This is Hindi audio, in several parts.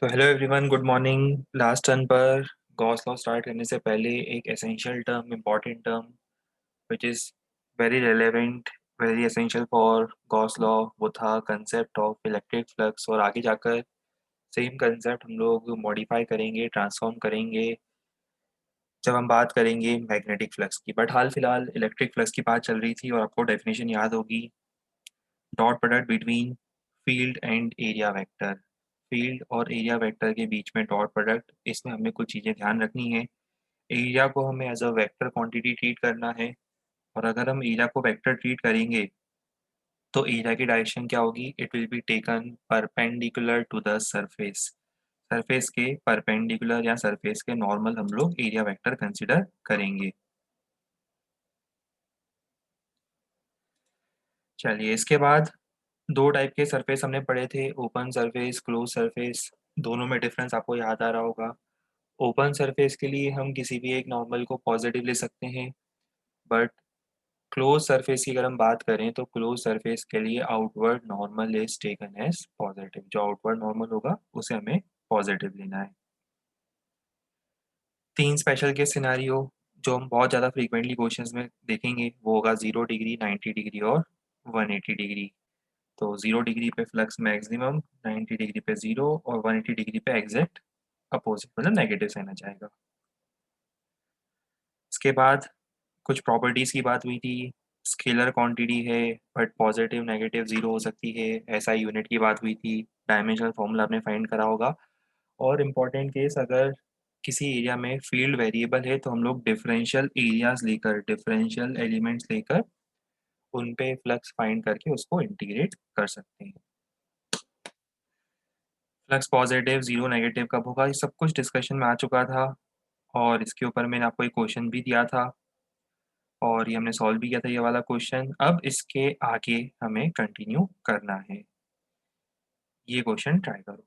तो hello everyone, good morning. Last turn पर गॉस लॉ स्टार्ट करने से पहले एक essential term, important term which is very relevant, very essential for Gauss law, वो था कंसेप्ट ऑफ इलेक्ट्रिक फ्लक्स। और आगे जाकर सेम कंसेप्ट हम लोग मॉडिफाई करेंगे, ट्रांसफॉर्म करेंगे जब हम बात करेंगे मैग्नेटिक फ्लक्स की। बट हाल फिलहाल इलेक्ट्रिक फ्लक्स की बात चल रही थी और आपको डेफिनेशन याद होगी, dot product between field and area vector. Field और एरिया वेक्टर के बीच में डॉट प्रोडक्ट, इसमें हमें कुछ चीज़ें ध्यान रखनी है। एरिया को हमें as a vector quantity treat करना है, और अगर हम एरिया को वेक्टर ट्रीट करेंगे तो एरिया की डायरेक्शन क्या होगी? It will be taken perpendicular to the surface. Surface के परपेंडिकुलर या सरफेस के नॉर्मल हम लोग एरिया वेक्टर कंसिडर करेंगे। चलिए, इसके बाद दो टाइप के सरफेस हमने पढ़े थे, ओपन सरफेस, क्लोज सरफेस। दोनों में डिफरेंस आपको याद आ रहा होगा। ओपन सरफेस के लिए हम किसी भी एक नॉर्मल को पॉजिटिव ले सकते हैं, बट क्लोज सरफेस की अगर हम बात करें तो क्लोज सरफेस के लिए outward normal is taken as positive. जो आउटवर्ड नॉर्मल होगा उसे हमें पॉजिटिव लेना है। तीन स्पेशल केस सिनारियो जो हम बहुत ज़्यादा फ्रीक्वेंटली क्वेश्चंस में देखेंगे वो होगा 0 डिग्री, 90 डिग्री और 180 डिग्री। तो 0 डिग्री पे फ्लक्स मैक्सिमम, 90 डिग्री पे जीरो और 180 डिग्री पे एग्जैक्ट अपोजिट, मतलब नेगेटिव साइन आ जाएगा। इसके बाद कुछ प्रॉपर्टीज की बात हुई थी। स्केलर क्वांटिटी है बट पॉजिटिव नेगेटिव जीरो हो सकती है, ऐसा यूनिट की बात हुई थी। डायमेंशनल फॉर्मूला आपने फाइंड करा होगा। और इम्पॉर्टेंट केस, अगर किसी एरिया में फील्ड वेरिएबल है तो हम लोग डिफरेंशियल एरियाज लेकर, डिफरेंशियल एलिमेंट्स लेकर उन पे फ्लक्स फाइंड करके उसको इंटीग्रेट कर सकते हैं। फ्लक्स पॉजिटिव, जीरो, नेगेटिव कब होगा, ये सब कुछ डिस्कशन में आ चुका था। और इसके ऊपर मैंने आपको एक क्वेश्चन भी दिया था और ये हमने सॉल्व भी किया था, ये वाला क्वेश्चन। अब इसके आगे हमें कंटिन्यू करना है। ये क्वेश्चन ट्राई करो।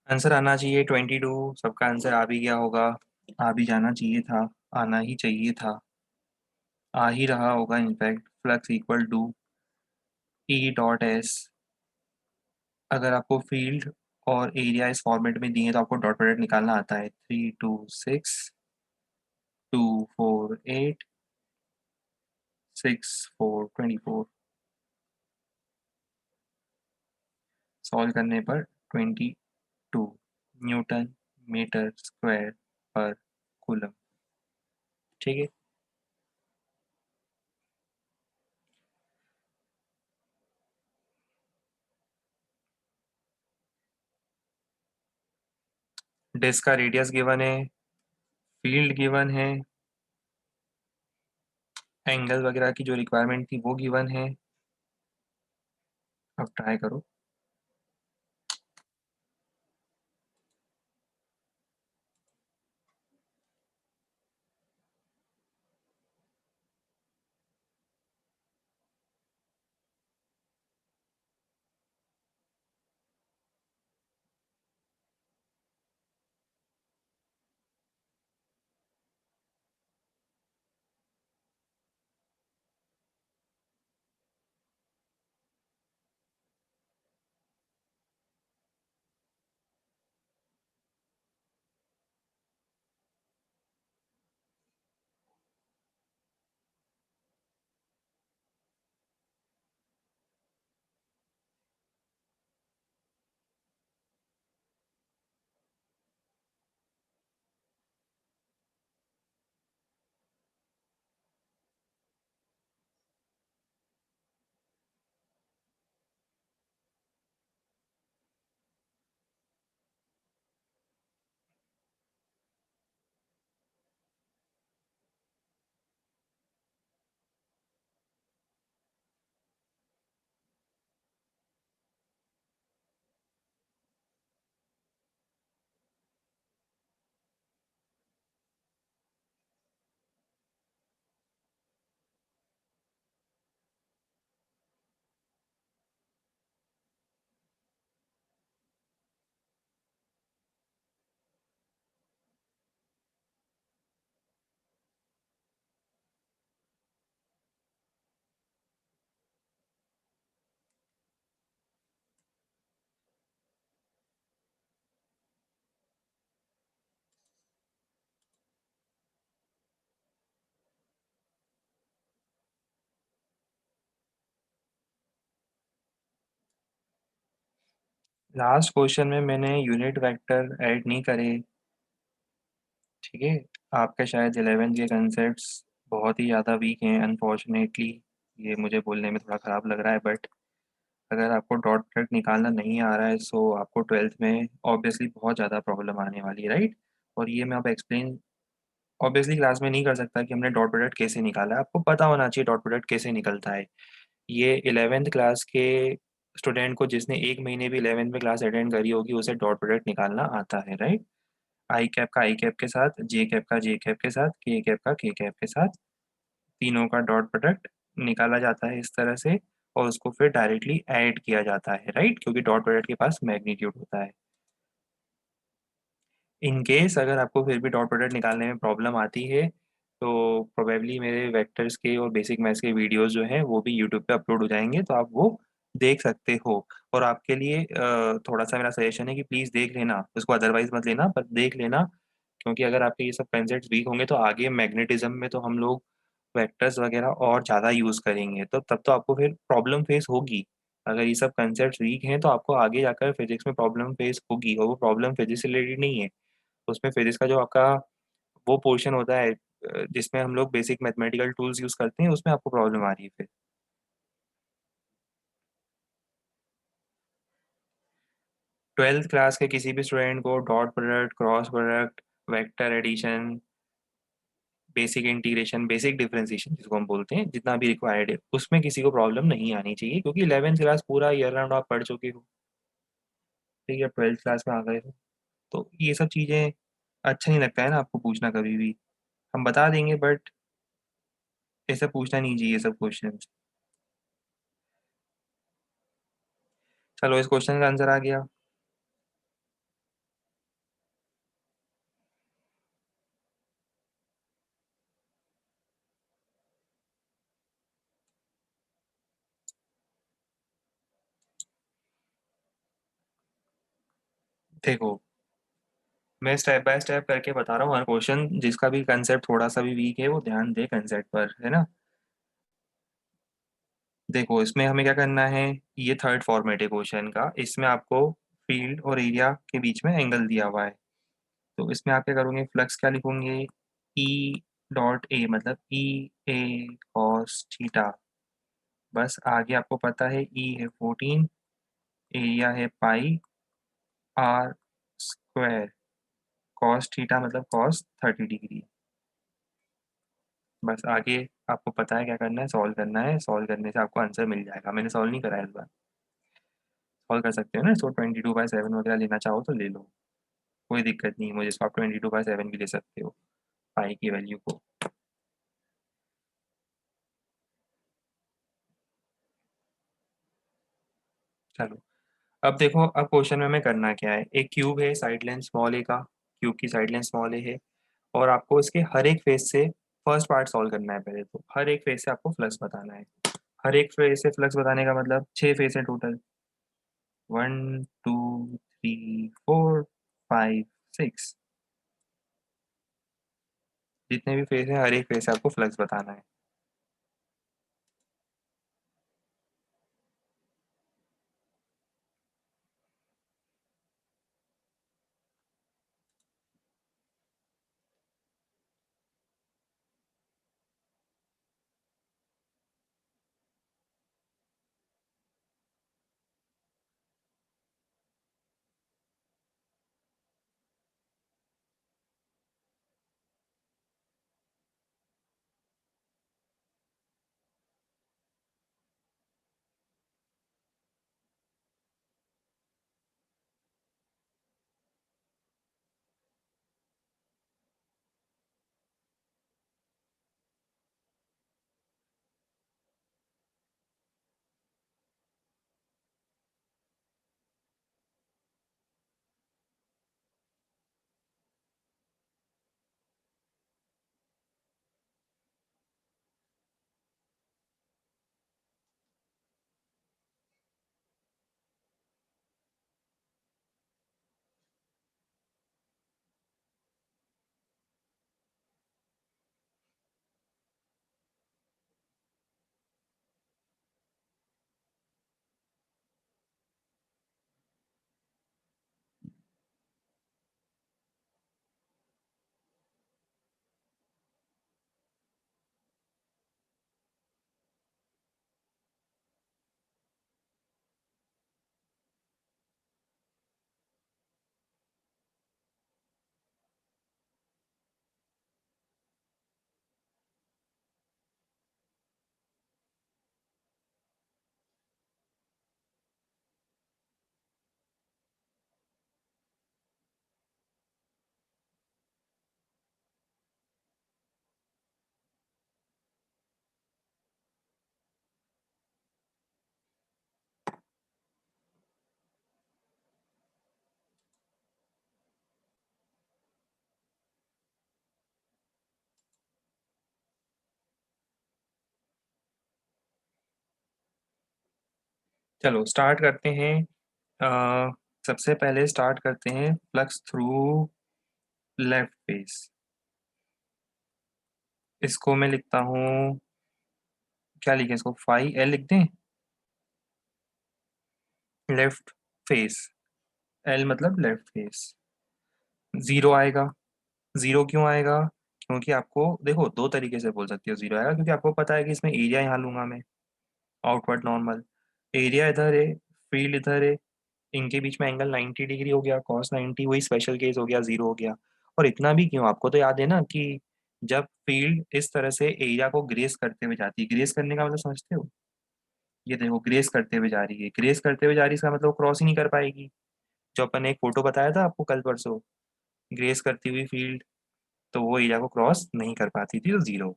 आंसर आना चाहिए 22। सबका आंसर आ भी गया होगा, आ भी जाना चाहिए था, आना ही चाहिए था, आ ही रहा होगा in fact. Flux equal to E dot S. अगर आपको फील्ड और एरिया इस फॉर्मेट में दिए तो आपको डॉट प्रोडक्ट निकालना आता है। 3 2 6, 2 4 8, 6 4 24। सॉल्व करने पर 22 न्यूटन मीटर स्क्वायर पर कूलम। ठीक है। डिस्क का रेडियस गिवन है, फील्ड गिवन है, एंगल वगैरह की जो रिक्वायरमेंट थी वो गिवन है। अब ट्राई करो। लास्ट क्वेश्चन में मैंने यूनिट वेक्टर ऐड नहीं करे। ठीक है। आपके शायद 11th के कंसेप्ट्स बहुत ही ज़्यादा वीक हैं अनफॉर्चुनेटली। ये मुझे बोलने में थोड़ा ख़राब लग रहा है, बट अगर आपको डॉट प्रोडक्ट निकालना नहीं आ रहा है सो आपको 12th में ऑब्वियसली बहुत ज़्यादा प्रॉब्लम आने वाली है, राइट। और ये मैं आप एक्सप्लेन ऑब्वियसली क्लास में नहीं कर सकता कि हमने डॉट प्रोडक्ट कैसे निकाला है। आपको पता होना चाहिए डॉट प्रोडक्ट कैसे निकलता है। ये 11th क्लास के स्टूडेंट को जिसने एक महीने भी 11th में क्लास अटेंड करी होगी उसे डॉट प्रोडक्ट निकालना आता है, राइट। आई कैप का आई कैप के साथ, जे कैप का जे कैप के साथ, के कैप का के कैप के साथ, तीनों का डॉट प्रोडक्ट निकाला जाता है इस तरह से। और उसको फिर डायरेक्टली ऐड किया जाता है, राइट, क्योंकि डॉट प्रोडक्ट के पास मैग्नीट्यूड होता है। इन केस अगर आपको फिर भी डॉट प्रोडक्ट निकालने में प्रॉब्लम आती है तो प्रोबेबली मेरे वेक्टर्स के और बेसिक मैथ्स के वीडियोस जो हैं वो भी यूट्यूब पे अपलोड हो जाएंगे, तो आप वो देख सकते हो। और आपके लिए थोड़ा सा मेरा सजेशन है कि प्लीज़ देख लेना उसको, अदरवाइज मत लेना पर देख लेना। क्योंकि अगर आपके ये सब कंसेप्ट वीक होंगे तो आगे मैग्नेटिज्म में तो हम लोग वेक्टर्स वगैरह और ज़्यादा यूज़ करेंगे, तो तब तो आपको फिर प्रॉब्लम फेस होगी। अगर ये सब कंसेप्ट वीक हैं तो आपको आगे जाकर फिजिक्स में प्रॉब्लम फेस होगी, और वो प्रॉब्लम फिजिक्स से रिलेटेड नहीं है। उसमें फिजिक्स का जो आपका वो पोर्शन होता है जिसमें हम लोग बेसिक मैथमेटिकल टूल्स यूज करते हैं, उसमें आपको प्रॉब्लम आ रही है फिर। 12th क्लास के किसी भी स्टूडेंट को dot product, cross product, vector addition, basic integration, basic differentiation जिसको हम बोलते हैं, जितना भी रिक्वायर्ड है उसमें किसी को प्रॉब्लम नहीं आनी चाहिए, क्योंकि 11th क्लास पूरा ईयर राउंड आप पढ़ चुके हो। ठीक है, 12th क्लास में आ गए हो तो ये सब चीज़ें अच्छा नहीं लगता है ना आपको पूछना कभी भी। हम बता देंगे बट ऐसा पूछना नहीं चाहिए ये सब क्वेश्चन। चलो इस क्वेश्चन का आंसर आ गया। देखो, मैं स्टेप बाय स्टेप करके बता रहा हूँ हर क्वेश्चन, जिसका भी कंसेप्ट थोड़ा सा भी वीक है वो ध्यान दे कंसेप्ट पर, है ना। देखो इसमें हमें क्या करना है, ये थर्ड फॉर्मेट है क्वेश्चन का, इसमें आपको फील्ड और एरिया के बीच में एंगल दिया हुआ है। तो इसमें आप क्या करोगे, फ्लक्स क्या लिखोगे, ई डॉट ए, मतलब ई ए कॉस थीटा। बस आगे आपको पता है ई है 14, एरिया है पाई आर स्क्वायर, कॉस थीटा मतलब कॉस 30 डिग्री। बस आगे आपको पता है क्या करना है, सॉल्व करना है, सॉल्व करने से आपको आंसर मिल जाएगा। मैंने सॉल्व नहीं करा है इस बार, सॉल्व कर सकते हो ना इसको, 22/7 वगैरह लेना चाहो तो ले लो, कोई दिक्कत नहीं है मुझे, इसको आप 22/7 भी ले सकते हो पाई की वैल्यू को। चलो अब देखो, अब क्वेश्चन में हमें करना क्या है, एक क्यूब है, साइड लेंथ स्मॉल ए का, क्यूब की साइड लेंथ स्मॉल ए है, और आपको इसके हर एक फेस से फर्स्ट पार्ट सॉल्व करना है। पहले तो हर एक फेस से आपको फ्लक्स बताना है। हर एक फेस से फ्लक्स बताने का मतलब 6 फेस है टोटल, 1 2 3 4 5 6, जितने भी फेस हैं हर एक फेस से आपको फ्लक्स बताना है। चलो स्टार्ट करते हैं। सबसे पहले स्टार्ट करते हैं फ्लक्स थ्रू लेफ्ट फेस। इसको मैं लिखता हूँ, क्या लिखें इसको, फाई एल लिख दें। लेफ्ट फेस, एल मतलब लेफ्ट फेस। जीरो आएगा। जीरो क्यों आएगा? क्योंकि आपको देखो दो तरीके से बोल सकते हो जीरो आएगा, क्योंकि आपको पता है कि इसमें एरिया यहाँ लूंगा मैं, आउटवर्ड नॉर्मल। एरिया इधर है, फील्ड इधर है, इनके बीच में एंगल 90 डिग्री हो गया, कॉस 90, वही स्पेशल केस हो गया, जीरो हो गया। और इतना भी क्यों, आपको तो याद है ना कि जब फील्ड इस तरह से एरिया को ग्रेस करते हुए जाती है, ग्रेस करने का मतलब समझते हो? ये देखो ग्रेस करते हुए जा रही है, ग्रेस करते हुए जा रही है, इसका मतलब क्रॉस ही नहीं कर पाएगी। जो अपन ने एक फोटो बताया था आपको कल परसों, ग्रेस करती हुई फील्ड, तो वो एरिया को क्रॉस नहीं कर पाती थी, तो जीरो।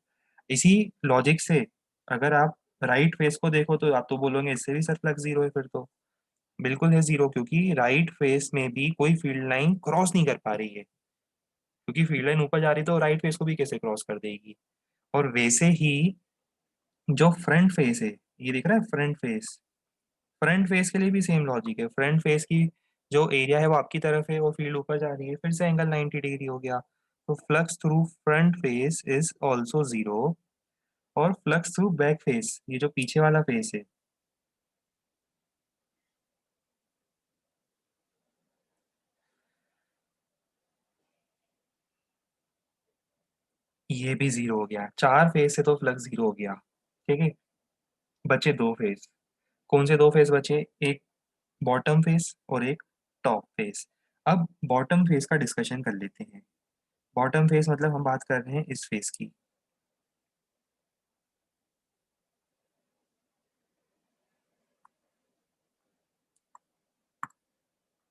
इसी लॉजिक से अगर आप राइट फेस को देखो तो आप तो बोलोगे इससे भी सर फ्लक्स जीरो है, फिर तो बिल्कुल है जीरो, क्योंकि राइट फेस में भी कोई फील्ड लाइन क्रॉस नहीं कर पा रही है, क्योंकि फील्ड लाइन ऊपर जा रही तो राइट फेस को भी कैसे क्रॉस कर देगी। और वैसे ही जो फ्रंट फेस है, ये दिख रहा है फ्रंट फेस, फ्रंट फेस के लिए भी सेम लॉजिक है। फ्रंट फेस की जो एरिया है वो आपकी तरफ है, वो फील्ड ऊपर जा रही है, फिर से एंगल 90 डिग्री हो गया, तो flux through front face is also zero. और फ्लक्स थ्रू बैक फेस, ये जो पीछे वाला फेस है, ये भी जीरो हो गया। चार फेस से तो फ्लक्स जीरो हो गया। ठीक है, बचे दो फेस। कौन से दो फेस बचे? एक बॉटम फेस और एक टॉप फेस। अब बॉटम फेस का डिस्कशन कर लेते हैं। बॉटम फेस मतलब हम बात कर रहे हैं इस फेस की।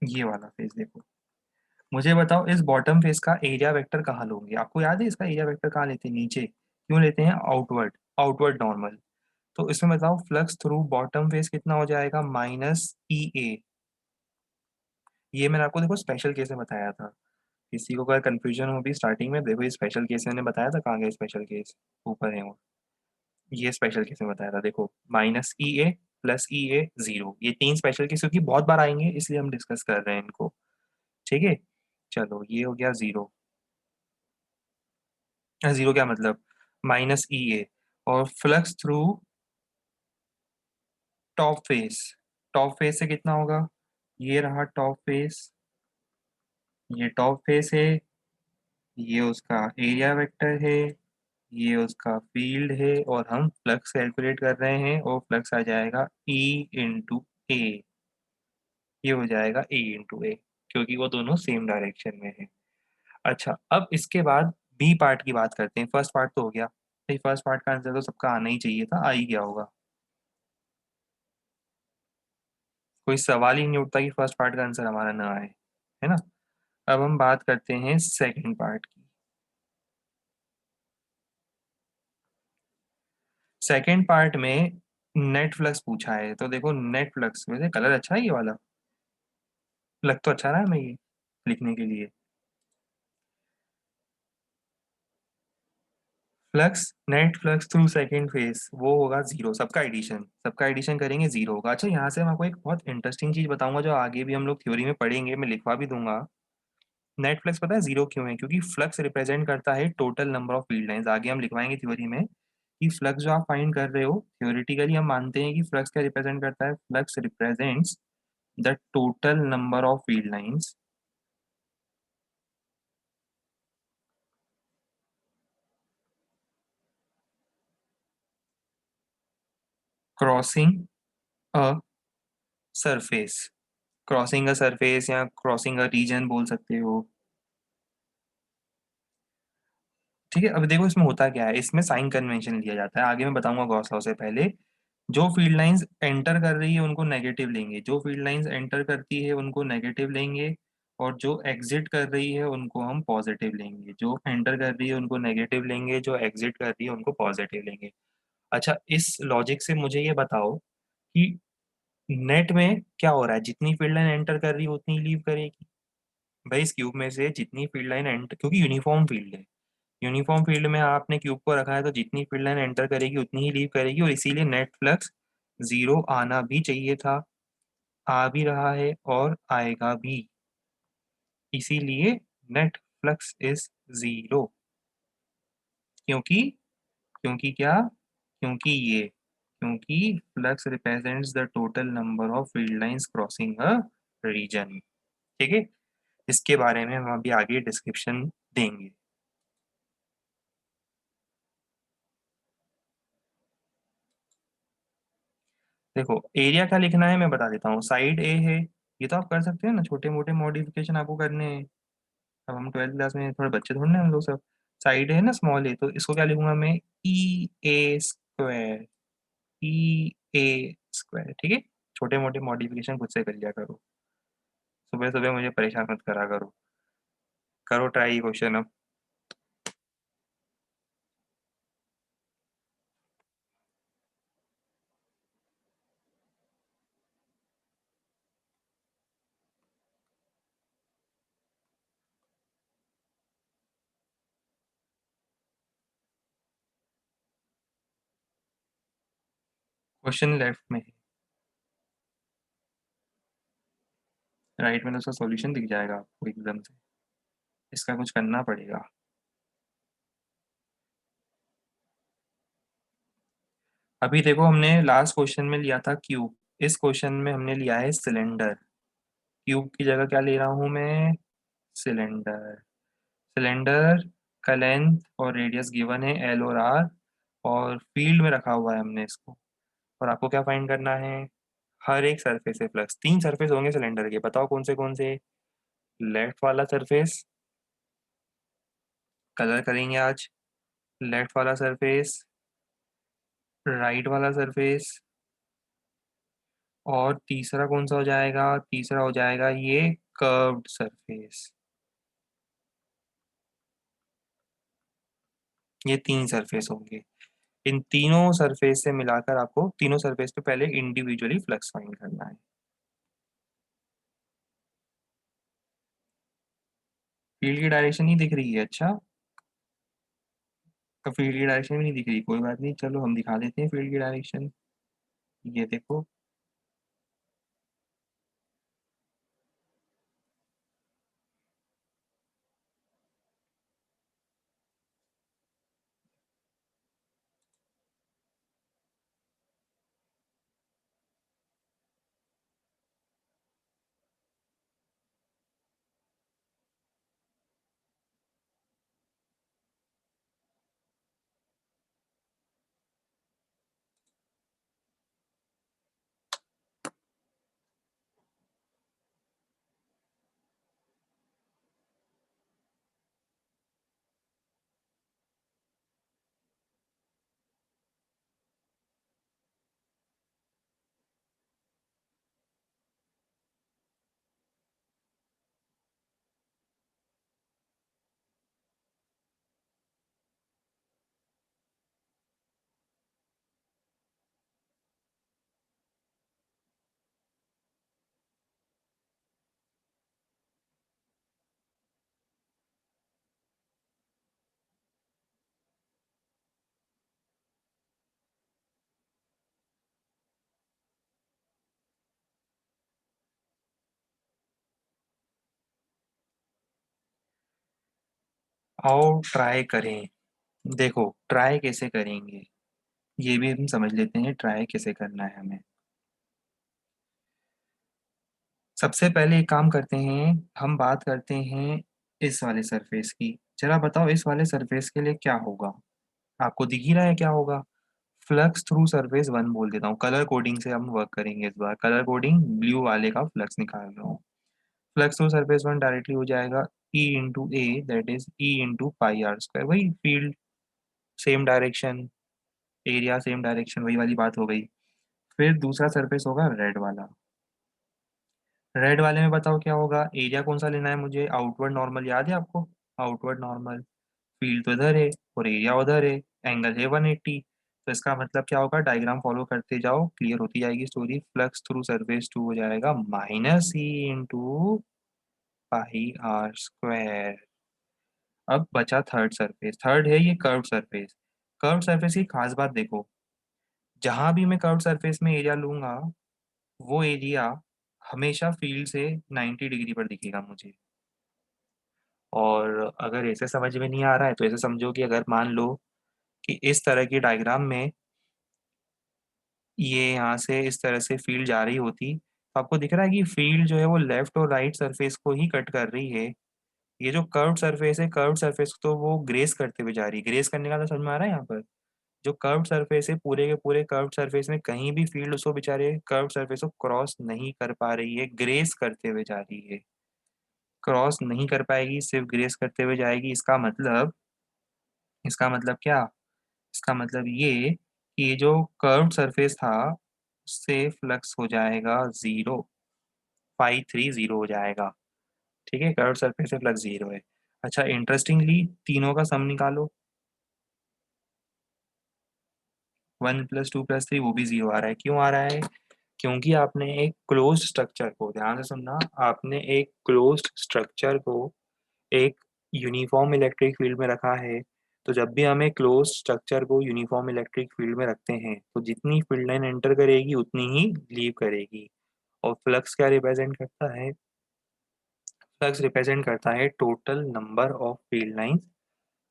ये वाला फेस देखो, मुझे बताओ इस बॉटम फेस का एरिया वेक्टर कहाँ लोगे? आपको याद है इसका एरिया वेक्टर कहाँ लेते हैं? नीचे क्यों लेते हैं? Outward, outward normal. तो इसमें बताओ फ्लक्स थ्रू बॉटम फेस कितना हो जाएगा? माइनस ई ए। ये मैंने आपको देखो स्पेशल केस में बताया था, किसी को अगर कंफ्यूजन हो भी स्टार्टिंग में, देखो ये स्पेशल केस मैंने बताया था, कहाँ गया स्पेशल केस, ऊपर है वो। ये स्पेशल केस में बताया था, देखो माइनस ई ए प्लस ई ए जीरो, ये तीन स्पेशल केस क्योंकि बहुत बार आएंगे इसलिए हम डिस्कस कर रहे हैं इनको। ठीक है, चलो ये हो गया जीरो। जीरो क्या मतलब? माइनस ई ए। और flux through top face, top face से कितना होगा? ये रहा टॉप फेस, ये टॉप फेस है, ये उसका एरिया वेक्टर है, ये उसका फील्ड है, और हम फ्लक्स कैलकुलेट कर रहे हैं, और फ्लक्स आ जाएगा ई इंटू ए। ये हो जाएगा ए इंटू ए, क्योंकि वो दोनों सेम डायरेक्शन में है। अच्छा, अब इसके बाद बी पार्ट की बात करते हैं। फर्स्ट पार्ट तो हो गया भाई, फर्स्ट पार्ट का आंसर तो सबका आना ही चाहिए था, आ ही गया होगा। कोई सवाल ही नहीं उठता कि फर्स्ट पार्ट का आंसर हमारा ना आए, है ना। अब हम बात करते हैं सेकंड पार्ट की। सेकंड पार्ट में नेट फ्लक्स पूछा है, तो देखो नेट फ्लक्स, वैसे कलर अच्छा है ये वाला, लग तो अच्छा रहा है मैं ये लिखने के लिए। Flux, net flux through second face, वो होगा जीरो। सबका एडिशन, सबका एडिशन करेंगे जीरो होगा। अच्छा, यहाँ से मैं आपको एक बहुत इंटरेस्टिंग चीज बताऊंगा जो आगे भी हम लोग थ्योरी में पढ़ेंगे, मैं लिखवा भी दूंगा। नेट फ्लक्स पता है जीरो क्यों है? क्योंकि फ्लक्स रिप्रेजेंट करता है total number of field lines. आगे हम लिखवाएंगे थ्योरी में कि फ्लक्स जो आप फाइंड कर रहे हो, थ्योरेटिकली हम मानते हैं कि फ्लक्स क्या रिप्रेजेंट करता है? Flux represents the total number of field lines crossing a surface. Crossing a surface या क्रॉसिंग अ रीजन बोल सकते हो। ठीक है, अब देखो इसमें होता क्या है, इसमें साइन कन्वेंशन लिया जाता है, आगे मैं बताऊंगा गॉस लॉ से पहले। जो फील्ड लाइंस एंटर कर रही है उनको नेगेटिव लेंगे, जो फील्ड लाइंस एंटर करती है उनको नेगेटिव लेंगे, और जो एग्जिट कर रही है उनको हम पॉजिटिव लेंगे। जो एंटर कर रही है उनको नेगेटिव लेंगे, जो एग्जिट कर रही है उनको पॉजिटिव लेंगे। अच्छा, इस लॉजिक से मुझे ये बताओ कि नेट में क्या हो रहा है? जितनी फील्ड लाइन एंटर कर रही है उतनी लीव करेगी। भाई इस क्यूब में से जितनी फील्ड लाइन एंटर, क्योंकि यूनिफॉर्म फील्ड है, यूनिफॉर्म फील्ड में आपने क्यूब को रखा है, तो जितनी फील्ड लाइन एंटर करेगी उतनी ही लीव करेगी, और इसीलिए नेट फ्लक्स जीरो आना भी चाहिए था, आ भी रहा है और आएगा भी, इसीलिए नेट फ्लक्स इज जीरो। क्योंकि क्योंकि क्या, क्योंकि ये क्योंकि flux represents the total number of field lines crossing a region. ठीक है, इसके बारे में हम अभी आगे डिस्क्रिप्शन देंगे। देखो एरिया क्या लिखना है मैं बता देता हूँ। साइड ए है, ये तो आप कर सकते हैं ना, छोटे मोटे मॉडिफिकेशन आपको करने हैं। अब हम 12th क्लास में थोड़े बच्चे थोड़े ना हम लोग सब। साइड है ना स्मॉल ए, तो इसको क्या लिखूंगा मैं, ई ए स्क्वायर, ई ए स्क्वायर। ठीक है, छोटे मोटे मॉडिफिकेशन खुद से कर लिया करो, सुबह सुबह मुझे परेशान मत करा करो। करो ट्राई क्वेश्चन अब। क्वेश्चन लेफ्ट में है, राइट में तो उसका सॉल्यूशन दिख जाएगा आपको एकदम से, इसका कुछ करना पड़ेगा। अभी देखो हमने लास्ट क्वेश्चन में लिया था क्यूब, इस क्वेश्चन में हमने लिया है सिलेंडर। क्यूब की जगह क्या ले रहा हूं मैं, सिलेंडर। सिलेंडर का लेंथ और रेडियस गिवन है एल और आर, और फील्ड में रखा हुआ है हमने इसको। और आपको क्या फाइंड करना है, हर एक सरफेस है फ्लक्स। तीन सरफेस होंगे सिलेंडर के, बताओ कौन से। लेफ्ट वाला सरफेस कलर करेंगे आज, लेफ्ट वाला सरफेस, राइट वाला सरफेस, और तीसरा कौन सा हो जाएगा, तीसरा हो जाएगा ये कर्व्ड सरफेस। ये तीन सरफेस होंगे, इन तीनों सरफेस से मिलाकर आपको तीनों सरफेस पे पहले इंडिविजुअली फ्लक्स फाइंड करना है। फील्ड की डायरेक्शन नहीं दिख रही है, अच्छा। तो फील्ड की डायरेक्शन भी नहीं दिख रही, कोई बात नहीं, चलो हम दिखा देते हैं फील्ड की डायरेक्शन। ये देखो, आओ ट्राई करें। देखो ट्राई कैसे करेंगे, ये भी हम समझ लेते हैं ट्राई कैसे करना है हमें। सबसे पहले एक काम करते हैं, हम बात करते हैं इस वाले सरफेस की। जरा बताओ इस वाले सरफेस के लिए क्या होगा, आपको दिख ही रहा है क्या होगा। फ्लक्स थ्रू सरफेस वन बोल देता हूँ, कलर कोडिंग से हम वर्क करेंगे इस बार। कलर कोडिंग ब्लू वाले का फ्लक्स निकाल रहा हूँ। Flux through surface one directly हो जाएगा E into A, that is E into pi are square. वही field, same direction, area same direction, वही वाली बात हो गई। फिर दूसरा सरफेस होगा रेड वाला। रेड वाले में बताओ क्या होगा, एरिया कौन सा लेना है मुझे, आउटवर्ड नॉर्मल याद है आपको, आउटवर्ड नॉर्मल। फील्ड तो इधर है और एरिया उधर है, एंगल है 180। तो इसका मतलब क्या होगा, डायग्राम फॉलो करते जाओ, क्लियर होती जाएगी story. Flux through surface two हो जाएगा minus E into pi are square. अब बचा थर्ड सरफेस, थर्ड है ये कर्व सरफेस। कर्व सरफेस की खास बात देखो, जहां भी मैं कर्व सरफेस में एरिया लूंगा, वो एरिया हमेशा फील्ड से 90 डिग्री पर दिखेगा मुझे। और अगर ऐसे समझ में नहीं आ रहा है तो ऐसे समझो कि अगर मान लो कि इस तरह की डायग्राम में ये यहाँ से इस तरह से फील्ड जा रही होती, तो आपको दिख रहा है कि फील्ड जो है वो लेफ्ट और राइट सरफेस को ही कट कर रही है। ये जो कर्व सरफेस है, कर्व सरफेस तो वो ग्रेस करते हुए जा रही है। ग्रेस करने का तो समझ में आ रहा है यहाँ पर। जो कर्व सरफेस है, पूरे के पूरे कर्व सरफेस में कहीं भी फील्ड उसको बेचारे कर्व सरफेस को क्रॉस नहीं कर पा रही है, ग्रेस करते हुए जा रही है। क्रॉस नहीं कर पाएगी, सिर्फ ग्रेस करते हुए जाएगी। इसका मतलब क्या? इसका मतलब ये कि ये जो कर्व सरफेस था उससे फ्लक्स हो जाएगा जीरो, 530 हो जाएगा। ठीक है, कर्व सरफेस से फ्लक्स जीरो है। अच्छा, इंटरेस्टिंगली तीनों का सम निकालो। 1 + 2 + 3 वो भी जीरो आ रहा है। क्यों आ रहा है? क्योंकि आपने एक क्लोज्ड स्ट्रक्चर को, ध्यान से सुनना, आपने एक क्लोज्ड स्ट्रक्चर को एक यूनिफॉर्म इलेक्ट्रिक फील्ड में रखा है। तो जब भी हम एक क्लोज्ड स्ट्रक्चर को यूनिफॉर्म इलेक्ट्रिक फील्ड में रखते हैं तो जितनी फील्ड लाइन एंटर करेगी उतनी ही लीव करेगी। और फ्लक्स क्या रिप्रेजेंट करता है? फ्लक्स रिप्रेजेंट करता है total number of field lines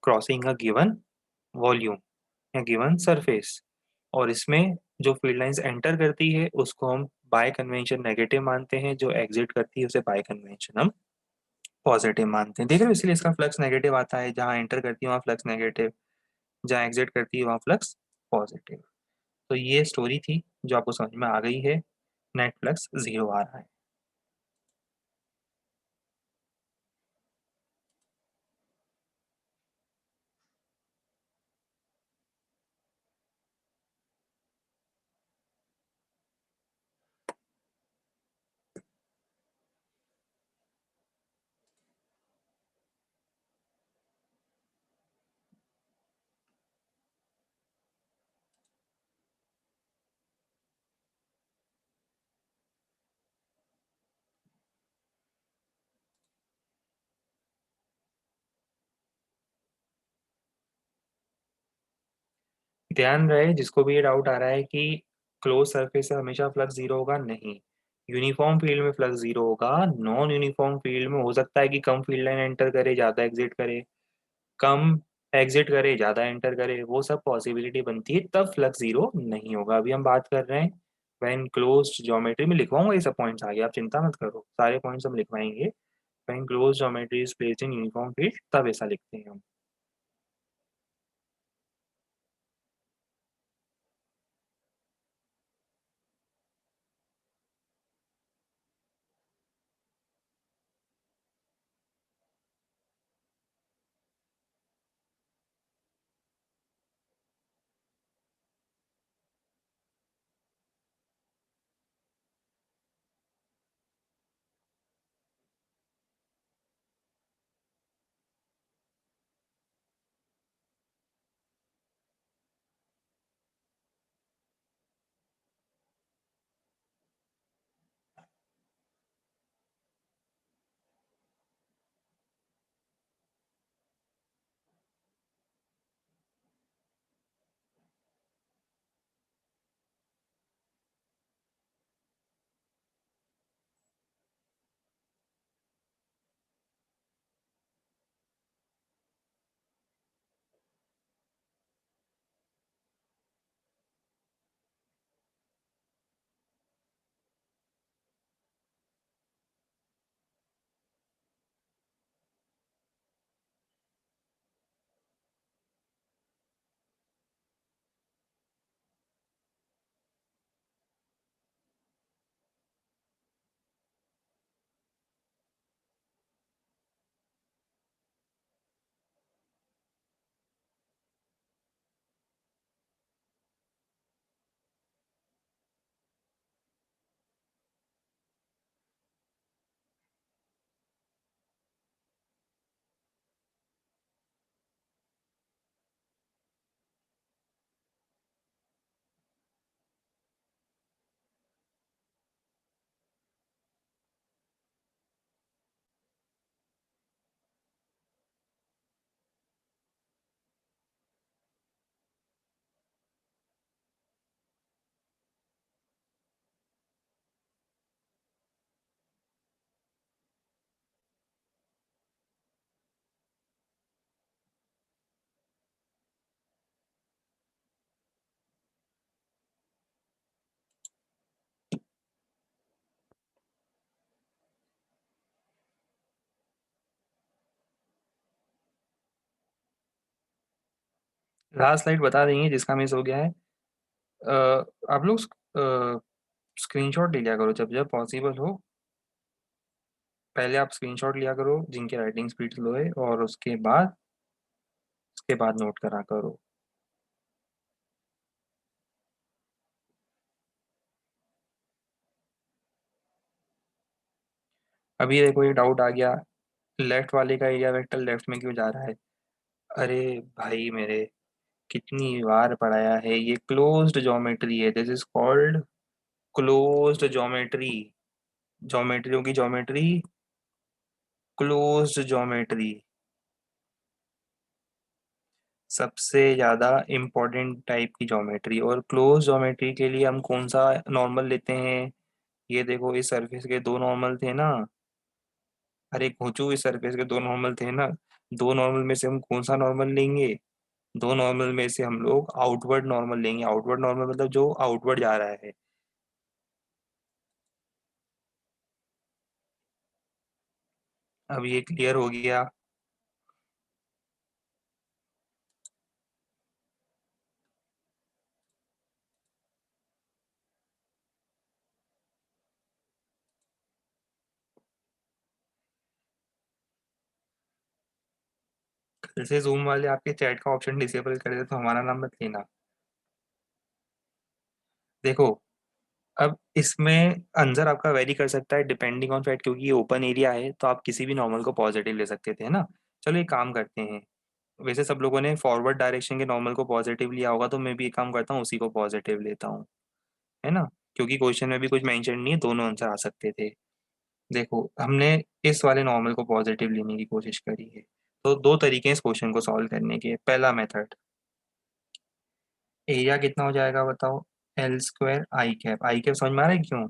crossing a given volume या गिवन सरफेस। और इसमें जो फील्ड लाइंस एंटर करती है उसको हम बाय कन्वेंशन नेगेटिव मानते हैं, जो एग्जिट करती है उसे बाय कन्वेंशन हम पॉजिटिव मानते हैं। देख रहे हो, इसलिए इसका फ्लक्स नेगेटिव आता है। जहाँ एंटर करती है वहाँ फ्लक्स नेगेटिव, जहाँ एग्जिट करती है वहाँ फ्लक्स पॉजिटिव। तो ये स्टोरी थी जो आपको समझ में आ गई है। नेट फ्लक्स जीरो आ रहा है। ध्यान रहे जिसको भी ये डाउट आ रहा है कि क्लोज सरफेस से हमेशा फ्लक्स जीरो होगा, नहीं। यूनिफॉर्म फील्ड में फ्लक्स जीरो होगा। नॉन यूनिफॉर्म फील्ड में हो सकता है कि कम फील्ड लाइन एंटर करे, ज्यादा एग्जिट करे, कम एग्जिट करे, ज्यादा एंटर करे, वो सब पॉसिबिलिटी बनती है, तब फ्लक्स जीरो नहीं होगा। अभी हम बात कर रहे हैं व्हेन क्लोज्ड ज्योमेट्री में। लिखवाऊंगा ये सब पॉइंट्स आगे, आप चिंता मत करो, सारे पॉइंट्स हम लिखवाएंगे। When closed geometry is placed in uniform field, तब ऐसा लिखते हैं हम। लास्ट स्लाइड बता देंगे जिसका मिस हो गया है। आप लोग स्क्रीनशॉट ले लिया करो जब जब पॉसिबल हो। पहले आप स्क्रीनशॉट लिया करो जिनकी राइटिंग स्पीड स्लो है, और उसके बाद नोट करा करो। अभी देखो ये डाउट आ गया, लेफ्ट वाले का एरिया वेक्टर लेफ्ट में क्यों जा रहा है। अरे भाई मेरे, कितनी बार पढ़ाया है, ये क्लोज्ड ज्योमेट्री है, this is called closed geometry. ज्योमेट्रियों की ज्योमेट्री क्लोज्ड ज्योमेट्री। सबसे ज्यादा इम्पोर्टेंट टाइप की ज्योमेट्री, और क्लोज ज्योमेट्री के लिए हम कौन सा नॉर्मल लेते हैं। ये देखो इस सरफेस के दो नॉर्मल थे ना। अरे पूछू, इस सरफेस के दो नॉर्मल थे ना। दो नॉर्मल में से हम कौन सा नॉर्मल लेंगे। दो नॉर्मल में से हम लोग आउटवर्ड नॉर्मल लेंगे। आउटवर्ड नॉर्मल मतलब जो आउटवर्ड जा रहा है। अब ये क्लियर हो गया। कल से जूम वाले आपके चैट का ऑप्शन डिसेबल कर दे तो हमारा नाम मत लेना। देखो, अब इसमें आंसर आपका वेरी कर सकता है डिपेंडिंग ऑन फैक्ट, क्योंकि ये ओपन एरिया है तो आप किसी भी नॉर्मल को पॉजिटिव ले सकते थे ना। चलो एक काम करते हैं। वैसे सब लोगों ने फॉरवर्ड डायरेक्शन के नॉर्मल को पॉजिटिव लिया होगा, तो मैं भी एक काम करता हूँ, उसी को पॉजिटिव लेता हूँ। है ना। क्योंकि क्वेश्चन में भी कुछ मेंशन नहीं है, दोनों आंसर आ सकते थे। देखो हमने इस वाले नॉर्मल को पॉजिटिव लेने की कोशिश करी है। तो दो तरीके हैं इस क्वेश्चन को सॉल्व करने के। पहला मेथड, एरिया कितना हो जाएगा बताओ। एल स्क्वायर आई कैप। आई कैप समझ में आ रहा है क्यों।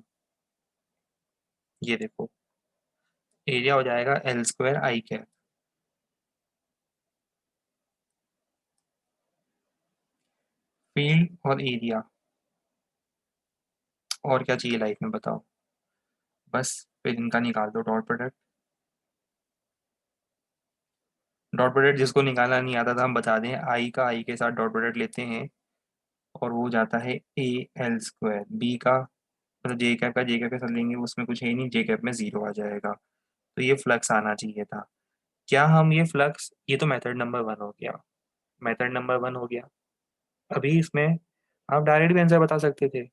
ये देखो, एरिया हो जाएगा एल स्क्वायर आई कैप। फील्ड और एरिया, और क्या चाहिए लाइफ में बताओ। बस फिर इनका निकाल दो डॉट प्रोडक्ट। डॉट प्रोडक्ट जिसको निकालना नहीं आता था हम बता दें, आई का आई के साथ डॉट प्रोडक्ट लेते हैं, और वो जाता है ए एल स्क्वायर। बी का मतलब जे कैप का जे कैप के साथ लेंगे, उसमें कुछ है ही नहीं, जे कैप में जीरो आ जाएगा। तो ये फ्लक्स आना चाहिए था। क्या हम ये फ्लक्स, ये तो मेथड नंबर वन हो गया। मेथड नंबर वन हो गया। अभी इसमें आप डायरेक्ट भी आंसर बता सकते थे।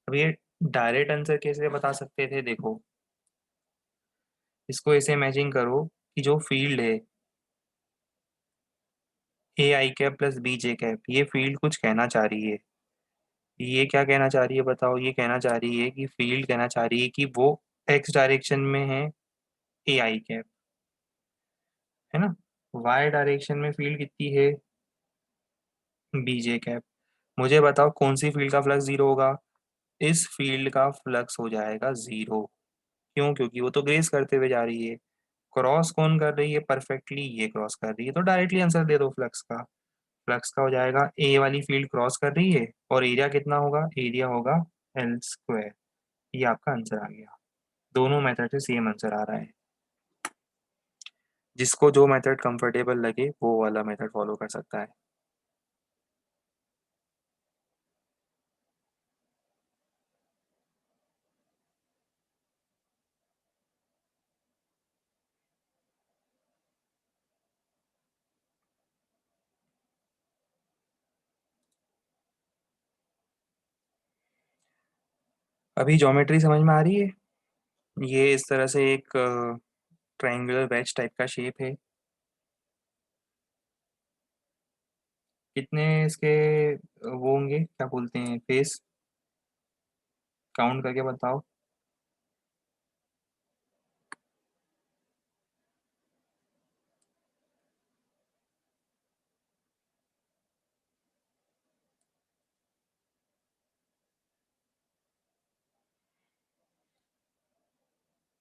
अब ये डायरेक्ट आंसर कैसे बता सकते थे, देखो इसको ऐसे इमेजिन करो कि जो फील्ड है A I cap plus B J cap, ये फील्ड कुछ कहना चाह रही है। ये क्या कहना चाह रही है बताओ। ये कहना चाह रही है कि फील्ड कहना चाह रही है कि वो एक्स डायरेक्शन में है ए आई कैप, है ना। वाई डायरेक्शन में फील्ड कितनी है बी जे कैप। मुझे बताओ कौन सी फील्ड का फ्लक्स जीरो होगा। इस फील्ड का फ्लक्स हो जाएगा जीरो। क्यों, क्योंकि वो तो ग्रेस करते हुए जा रही है। क्रॉस कौन कर रही है परफेक्टली, ये क्रॉस कर रही है, तो डायरेक्टली आंसर दे दो फ्लक्स का। फ्लक्स का हो जाएगा ए वाली फील्ड क्रॉस कर रही है, और एरिया कितना होगा, एरिया होगा एल स्क्वायर। ये आपका आंसर आ गया। दोनों मेथड से सेम आंसर आ रहा है। जिसको जो मेथड कंफर्टेबल लगे वो वाला मेथड फॉलो कर सकता है। अभी ज्योमेट्री समझ में आ रही है। ये इस तरह से एक ट्रायंगुलर वेज टाइप का शेप है। कितने इसके वो होंगे, क्या बोलते हैं, फेस, काउंट करके बताओ।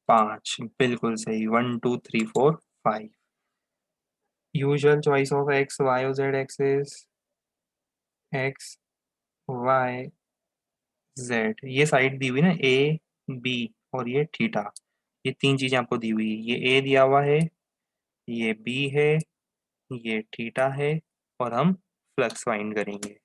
5, बिल्कुल सही। 1 2 3 4 5। Usual choice of X Y और Z axis, X Y Z. ये साइड दी हुई ना, ए बी और ये थीटा, ये तीन चीजें आपको दी हुई है। ये ए दिया हुआ है, ये बी है, ये थीटा है, और हम फ्लक्स फाइंड करेंगे।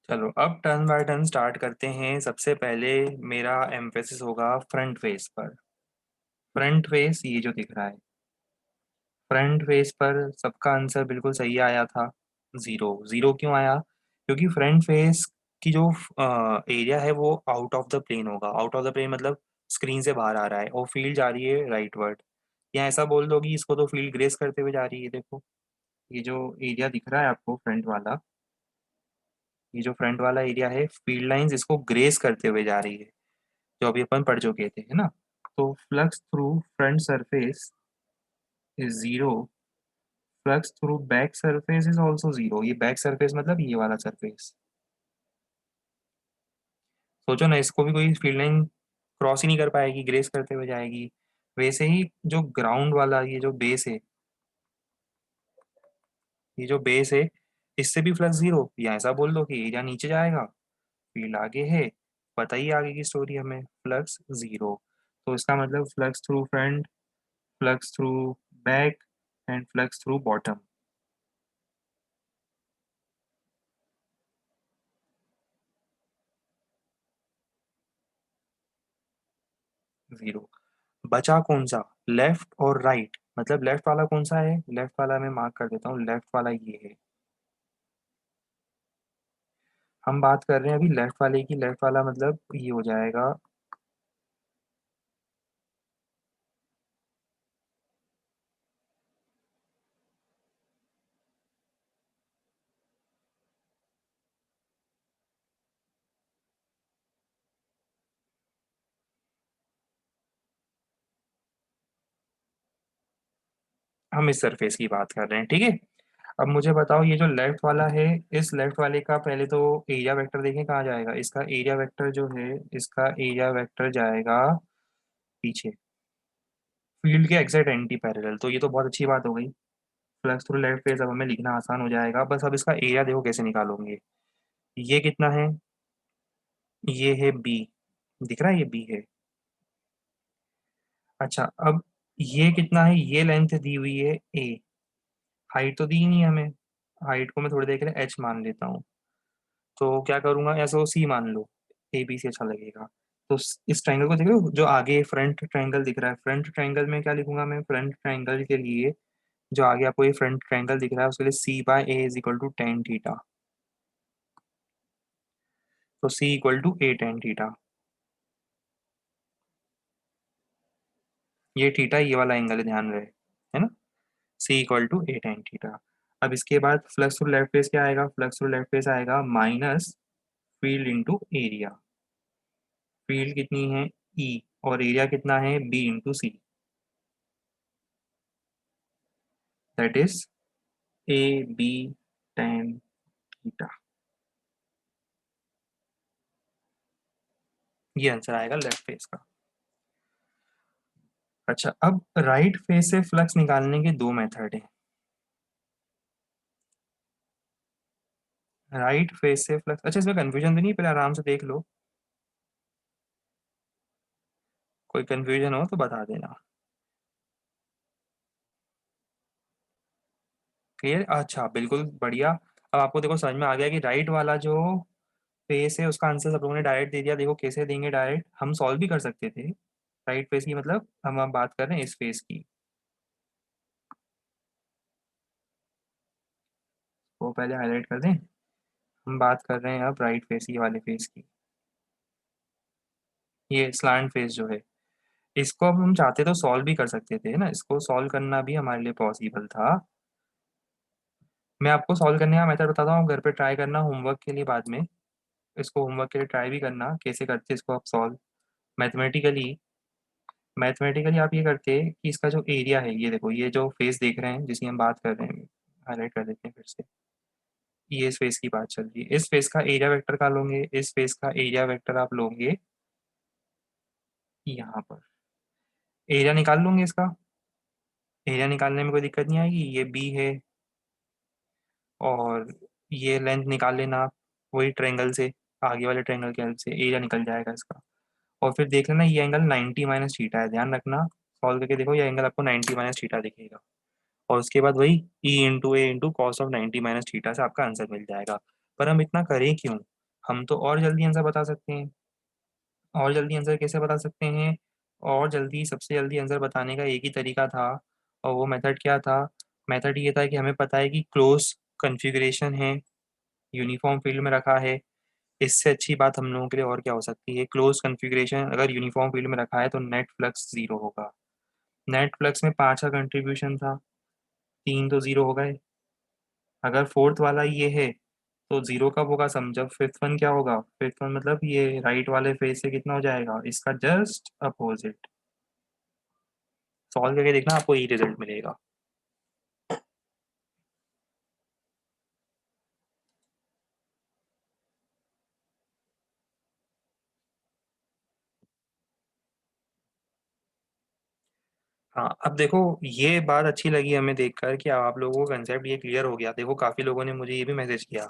चलो अब टर्न बाय टर्न स्टार्ट करते हैं। सबसे पहले मेरा एम्फेसिस होगा फ्रंट फेस पर। फ्रंट फेस ये जो दिख रहा है, फ्रंट फेस पर सबका आंसर बिल्कुल सही आया था। जीरो। जीरो क्यों आया? क्योंकि फ्रंट फेस की जो एरिया है वो आउट ऑफ द प्लेन होगा। आउट ऑफ द प्लेन मतलब स्क्रीन से बाहर आ रहा है और फील्ड जा रही है राइटवर्ड। या ऐसा बोल दो कि इसको तो फील्ड ग्रेस करते हुए जा रही है। देखो ये जो एरिया दिख रहा है आपको फ्रंट वाला, ये जो फ्रंट वाला एरिया है, फील्ड लाइंस इसको ग्रेस करते हुए जा रही है, जो अभी अपन पढ़ चुके थे, है ना। तो flux through front surface is zero, flux through back surface is also zero. ये बैक सरफेस मतलब ये वाला सरफेस। सोचो ना, इसको भी कोई फील्ड लाइन क्रॉस ही नहीं कर पाएगी, ग्रेस करते हुए जाएगी। वैसे ही जो ग्राउंड वाला ये जो बेस है, ये जो बेस है, इससे भी फ्लक्स जीरो। या ऐसा बोल दो कि एरिया नीचे जाएगा, फील्ड आगे है, पता ही आगे की स्टोरी हमें, फ्लक्स जीरो। तो इसका मतलब flux through front, flux through back and flux through bottom, zero. बचा कौन सा? लेफ्ट और राइट। मतलब लेफ्ट वाला कौन सा है? लेफ्ट वाला मैं मार्क कर देता हूँ, लेफ्ट वाला ये है। हम बात कर रहे हैं अभी लेफ्ट वाले की। लेफ्ट वाला मतलब ये हो जाएगा। हम इस सरफेस की बात कर रहे हैं, ठीक है। अब मुझे बताओ, ये जो लेफ्ट वाला है, इस लेफ्ट वाले का पहले तो एरिया वेक्टर देखें कहाँ जाएगा। इसका एरिया वेक्टर जो है, इसका एरिया वेक्टर जाएगा पीछे, फील्ड के एग्जैक्ट एंटी पैरेलल। तो ये तो बहुत अच्छी बात हो गई। फ्लक्स थ्रू लेफ्ट फेज अब हमें लिखना आसान हो जाएगा। बस अब इसका एरिया देखो कैसे निकालोगे। ये कितना है? ये है बी। दिख रहा है ये बी है। अच्छा अब ये कितना है? ये लेंथ दी हुई है ए। हाइट तो दी ही नहीं हमें। हाइट को मैं थोड़ी देर के लिए एच मान लेता हूँ। तो क्या करूंगा, ऐसा सी मान लो, ए बी सी अच्छा लगेगा। तो इस ट्रायंगल को देखो, जो आगे फ्रंट ट्रायंगल दिख रहा है, फ्रंट ट्रायंगल में क्या लिखूंगा मैं, फ्रंट ट्रायंगल के लिए जो आगे आपको ये फ्रंट ट्रायंगल दिख रहा है उसके लिए C by A is equal to tan theta. तो C equal to A tan theta. ये थीटा ये वाला एंगल है, ध्यान रहे, है ना। C equal to A tan theta. अब इसके बाद फ्लक्स थ्रू लेफ्ट फेस क्या आएगा, फ्लक्स थ्रू लेफ्ट फेस आएगा minus field into area. Field कितनी है, ई, और एरिया कितना है, B into C. That is A B tan theta. ये आंसर आएगा लेफ्ट फेस का। अच्छा, अब राइट फेस से फ्लक्स निकालने के दो मेथड हैं। राइट फेस से फ्लक्स, अच्छा इसमें कंफ्यूजन तो नहीं, पहले आराम से देख लो, कोई कंफ्यूजन हो तो बता देना। क्लियर, अच्छा बिल्कुल बढ़िया। अब आपको देखो समझ में आ गया कि राइट वाला जो फेस है उसका आंसर सब लोगों ने डायरेक्ट दे दिया। देखो कैसे देंगे डायरेक्ट, हम सॉल्व भी कर सकते थे। राइट फेस की मतलब हम अब बात कर रहे हैं इस फेस की। वो पहले हाईलाइट कर दें। हम बात कर रहे हैं अब राइट फेस, ये वाले फेस की। ये स्लांट फेस जो है, इसको अब हम चाहते तो सॉल्व भी कर सकते थे ना, इसको सॉल्व करना भी हमारे लिए पॉसिबल था। मैं आपको सॉल्व करने का मेथड बताता हूँ, घर पे ट्राई करना होमवर्क के लिए बाद में। इसको होमवर्क के लिए ट्राई भी करना कैसे करते हैं इसको आप सॉल्व। मैथमेटिकली, मैथमेटिकली आप ये करते हैं कि इसका जो एरिया है, ये देखो ये जो फेस देख रहे हैं जिसकी हम बात कर रहे हैं, हाईलाइट कर देते हैं फिर से। ये इस फेस की बात चल रही है, इस फेस का एरिया वेक्टर का लोगे, इस फेस का एरिया वेक्टर आप लोगे यहाँ पर। एरिया निकाल लूंगे इसका। एरिया निकालने में कोई दिक्कत नहीं आएगी, ये बी है, और ये लेंथ निकाल लेना आप, वही ट्रायंगल से, आगे वाले ट्रायंगल के हेल्प से एरिया निकल जाएगा इसका। और फिर देख लेना ये एंगल 90 माइनस थीटा है, ध्यान रखना। सॉल्व करके देखो, ये एंगल आपको 90 माइनस थीटा दिखेगा। और उसके बाद वही ई into A into cos of 90 minus theta से आपका आंसर मिल जाएगा। पर हम इतना करें क्यों, हम तो और जल्दी आंसर बता सकते हैं। और जल्दी आंसर कैसे बता सकते हैं, और जल्दी, सबसे जल्दी आंसर बताने का एक ही तरीका था, और वो मेथड क्या था। मेथड ये था कि हमें पता है कि क्लोज कन्फिग्रेशन है, यूनिफॉर्म फील्ड में रखा है। इससे अच्छी बात हम लोगों के लिए और क्या हो सकती है, क्लोज कन्फिग्रेशन अगर यूनिफॉर्म फील्ड में रखा है तो नेट फ्लक्स जीरो होगा। नेट फ्लक्स में 5 का कंट्रीब्यूशन था, 3 तो जीरो हो गए। अगर फोर्थ वाला ये है तो जीरो कब होगा, समझो फिफ्थ वन क्या होगा, फिफ्थ वन मतलब ये राइट वाले फेस से कितना हो जाएगा, इसका जस्ट अपोजिट। सॉल्व करके देखना, आपको यही रिजल्ट मिलेगा। हाँ, अब देखो ये बात अच्छी लगी हमें देखकर कि आप लोगों को कंसेप्ट ये क्लियर हो गया। देखो काफी लोगों ने मुझे ये भी मैसेज किया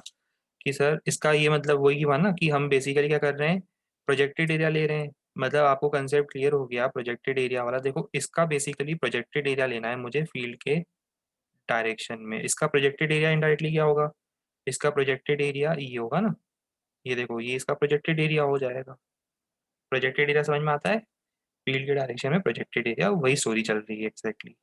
कि सर इसका ये मतलब वही हुआ ना कि हम बेसिकली क्या कर रहे हैं, प्रोजेक्टेड एरिया ले रहे हैं। मतलब आपको कंसेप्ट क्लियर हो गया प्रोजेक्टेड एरिया वाला। देखो इसका बेसिकली प्रोजेक्टेड एरिया लेना है मुझे फील्ड के डायरेक्शन में। इसका प्रोजेक्टेड एरिया इनडायरेक्टली क्या होगा, इसका प्रोजेक्टेड एरिया ये होगा ना। ये देखो ये इसका प्रोजेक्टेड एरिया हो जाएगा। प्रोजेक्टेड एरिया समझ में आता है, फील्ड के डायरेक्शन में प्रोजेक्टेड एरिया, वही स्टोरी चल रही है एग्जैक्टली।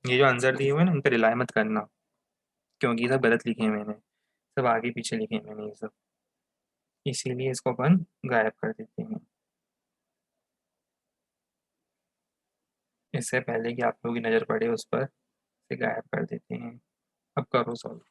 ये जो आंसर दिए हुए हैं ना उन पर रिलाई मत करना, क्योंकि ये सब गलत लिखे हैं मैंने, सब आगे पीछे लिखे हैं मैंने ये सब, इसीलिए इसको अपन गायब कर देते हैं। इससे पहले कि आप लोगों की नज़र पड़े उस पर, इसे गायब कर देते हैं। अब करो सॉल्व।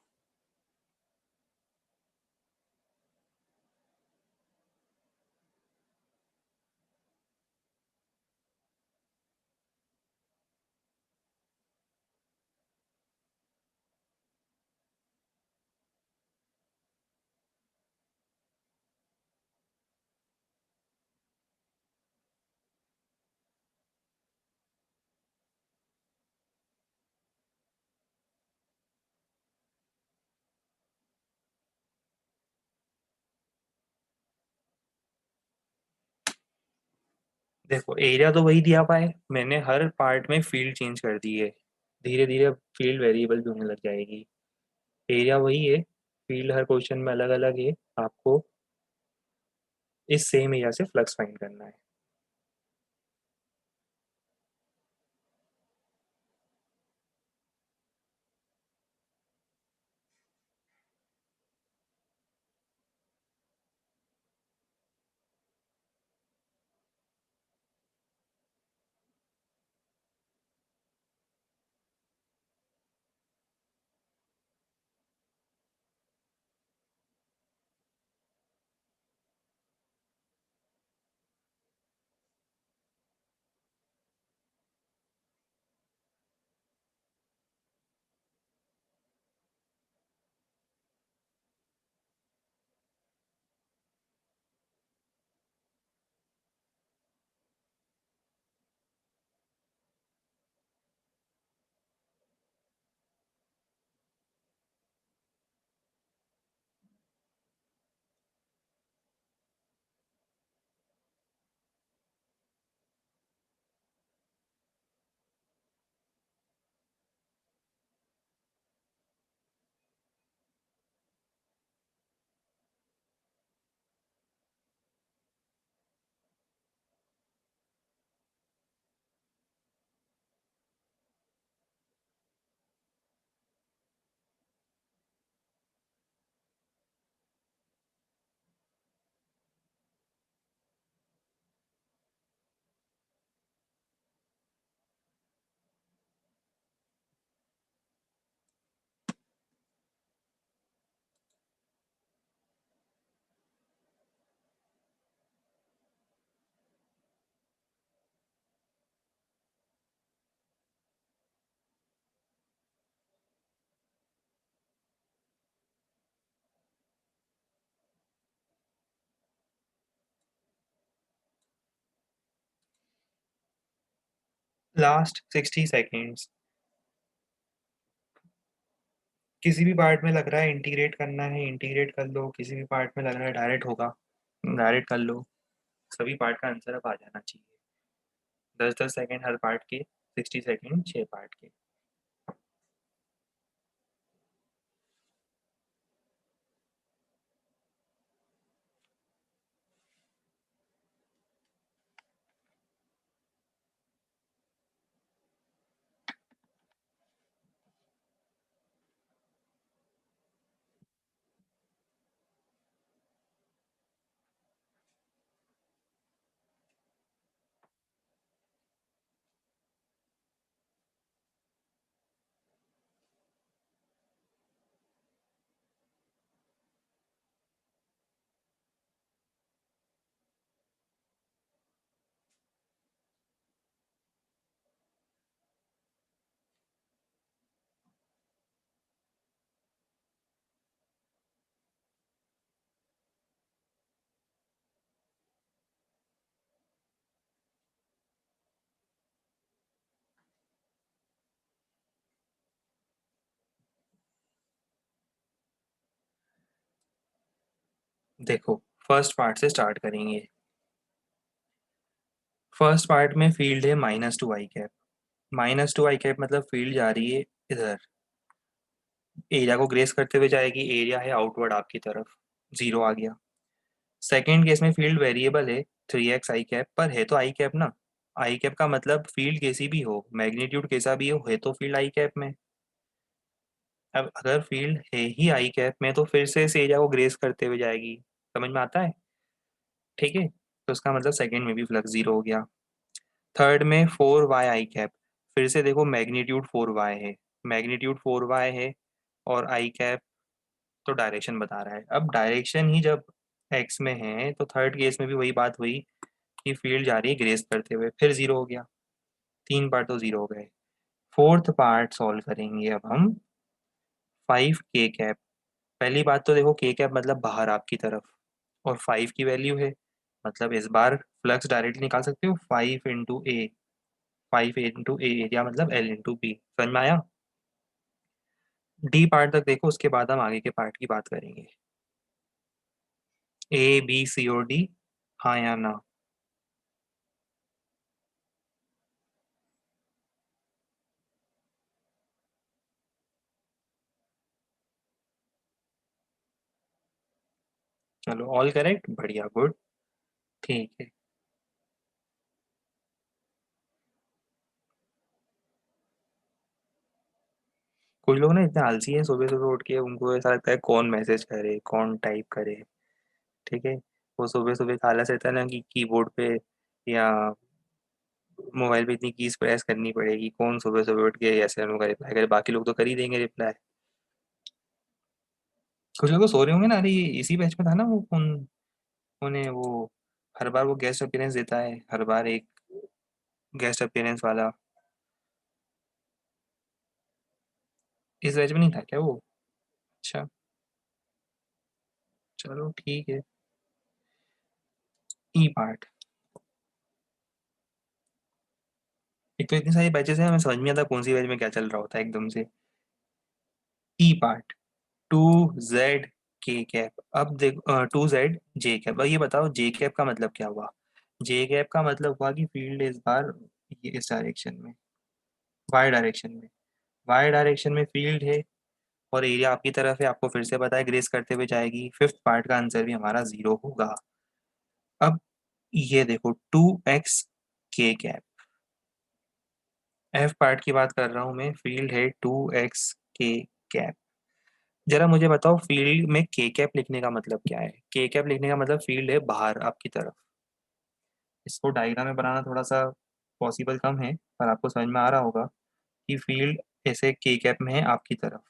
देखो एरिया तो वही दिया हुआ है, मैंने हर पार्ट में फील्ड चेंज कर दी है। धीरे धीरे फील्ड वेरिएबल भी होने लग जाएगी। एरिया वही है, फील्ड हर क्वेश्चन में अलग अलग है। आपको इस सेम एरिया से फ्लक्स फाइंड करना है। Last 60 seconds. किसी भी पार्ट में लग रहा है इंटीग्रेट करना है, इंटीग्रेट कर लो। किसी भी पार्ट में लग रहा है डायरेक्ट होगा, डायरेक्ट कर लो। सभी पार्ट का आंसर अब आ जाना चाहिए। 10-10 सेकेंड हर पार्ट के, 60 सेकेंड 6 पार्ट के। देखो फर्स्ट पार्ट से स्टार्ट करेंगे। फर्स्ट पार्ट में फील्ड है -2 i कैप। -2 i कैप मतलब फील्ड जा रही है इधर, एरिया को ग्रेस करते हुए जाएगी। एरिया है आउटवर्ड आपकी तरफ, 0 आ गया। सेकेंड केस में फील्ड वेरिएबल है 3x i कैप, पर है तो आई कैप ना। आई कैप का मतलब फील्ड कैसी भी हो, मैग्नीट्यूड कैसा भी हो, है तो फील्ड आई कैप में। अब अगर फील्ड है ही आई कैप में तो फिर से इस एरिया को ग्रेस करते हुए जाएगी। समझ में आता है? ठीक है, तो उसका मतलब सेकेंड में भी फ्लक्स 0 हो गया। थर्ड में 4y i कैप, फिर से देखो मैग्नीट्यूड 4y है, मैग्नीट्यूड 4y है, और आई कैप तो डायरेक्शन बता रहा है। अब डायरेक्शन ही जब एक्स में है तो थर्ड केस में भी वही बात हुई कि फील्ड जा रही है ग्रेस करते हुए, फिर 0 हो गया। 3 पार्ट तो 0 हो गए। फोर्थ पार्ट सॉल्व करेंगे अब हम। 5k cap. पहली बात तो देखो के कैप मतलब बाहर आपकी तरफ, और 5 की वैल्यू है, मतलब इस बार फ्लक्स डायरेक्टली निकाल सकते हो 5 इंटू ए। 5 इंटू ए एरिया मतलब L इंटू बी। समझ में आया? डी पार्ट तक देखो, उसके बाद हम आगे के पार्ट की बात करेंगे। A B C और D, हाँ या ना? चलो ऑल करेक्ट, बढ़िया, गुड। ठीक है। कुछ लोग ना इतने आलसी हैं, सुबह सुबह उठ के उनको ऐसा लगता है कौन मैसेज करे, कौन टाइप करे। ठीक है। वो सुबह सुबह का आलस रहता है ना कि कीबोर्ड पे या मोबाइल पे इतनी कीज प्रेस करनी पड़ेगी, कौन सुबह सुबह उठ के ऐसे का रिप्लाई करे, बाकी लोग तो कर ही देंगे रिप्लाई। कुछ लोग तो सो रहे होंगे ना, अरे ये इसी बैच में था ना वो कौन, उन्हें वो हर बार वो गेस्ट अपीयरेंस देता है, हर बार एक गेस्ट अपीयरेंस वाला। इस बैच में नहीं था क्या वो? अच्छा। चलो ठीक है। ई पार्ट। एक तो इतनी सारी बैचेस हैं, हमें समझ में आता कौन सी बैच में क्या चल रहा होता है एकदम से। ई पार्ट। टू जेड के कैप। अब देखो, टू जेड जे कैप। अब ये बताओ जे कैप का मतलब क्या हुआ? जे कैप का मतलब हुआ कि फील्ड इस बार ये इस डायरेक्शन में, वाई डायरेक्शन में। वाई डायरेक्शन में फील्ड है और एरिया आपकी तरफ है, आपको फिर से पता है ग्रेस करते हुए जाएगी, फिफ्थ पार्ट का आंसर भी हमारा जीरो होगा। अब ये देखो, टू एक्स के कैप। एफ पार्ट की बात कर रहा हूं मैं, फील्ड है टू एक्स के कैप। जरा मुझे बताओ फील्ड में के कैप लिखने का मतलब क्या है? के कैप लिखने का मतलब फील्ड है बाहर आपकी तरफ। इसको डायग्राम में बनाना थोड़ा सा पॉसिबल कम है, पर आपको समझ में आ रहा होगा कि फील्ड ऐसे के कैप में है आपकी तरफ,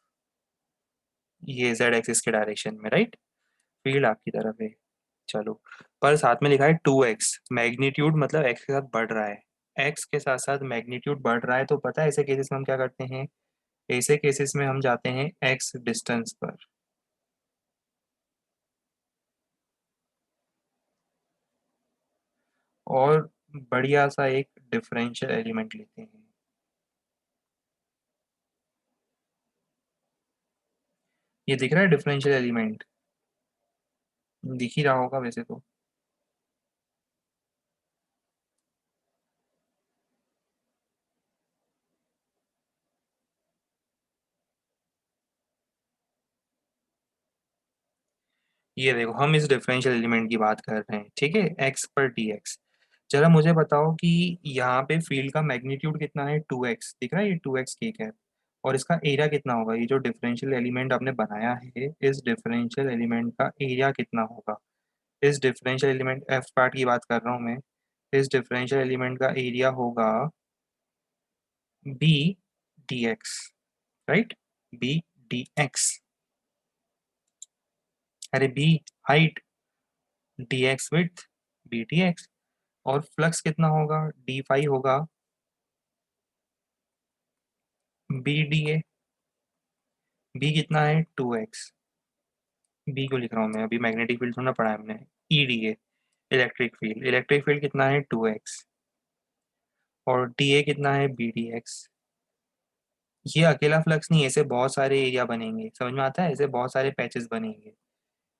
ये जेड एक्सिस के डायरेक्शन में, राइट? फील्ड आपकी तरफ है। चलो, पर साथ में लिखा है टू एक्स, मैग्नीट्यूड मतलब एक्स के साथ बढ़ रहा है। एक्स के साथ साथ मैग्नीट्यूड बढ़ रहा है, तो पता है ऐसे केसेस में हम क्या करते हैं? ऐसे केसेस में हम जाते हैं एक्स डिस्टेंस पर, और बढ़िया सा एक डिफरेंशियल एलिमेंट लेते हैं। ये दिख रहा है डिफरेंशियल एलिमेंट? दिख ही रहा होगा वैसे तो। ये देखो, हम इस डिफरेंशियल एलिमेंट की बात कर रहे हैं, ठीक है, एक्स पर डी एक्स। जरा मुझे बताओ कि यहाँ पे फील्ड का मैग्नीट्यूड कितना है? टू एक्स दिख रहा है, ये टू एक्स केक है। और इसका एरिया कितना होगा? ये जो डिफरेंशियल एलिमेंट आपने बनाया है, इस डिफरेंशियल एलिमेंट का एरिया कितना होगा? इस डिफरेंशियल एलिमेंट एफ पार्ट की बात कर रहा हूँ मैं। इस डिफरेंशियल एलिमेंट का एरिया होगा B D X, right? B D X. अरे B height, D X width, B D X. और फ्लक्स कितना होगा? डी फाई होगा, बी डी ए। बी कितना है? Two X. बी को लिख रहा हूँ मैं, अभी मैग्नेटिक फील्ड थोड़ा पढ़ा है हमने। E d A, electric field. Electric field कितना है? Two x. और डी ए कितना है? B D x. ये अकेला फ्लक्स नहीं है, ऐसे बहुत सारे एरिया बनेंगे, समझ में आता है? ऐसे बहुत सारे पैचेस बनेंगे।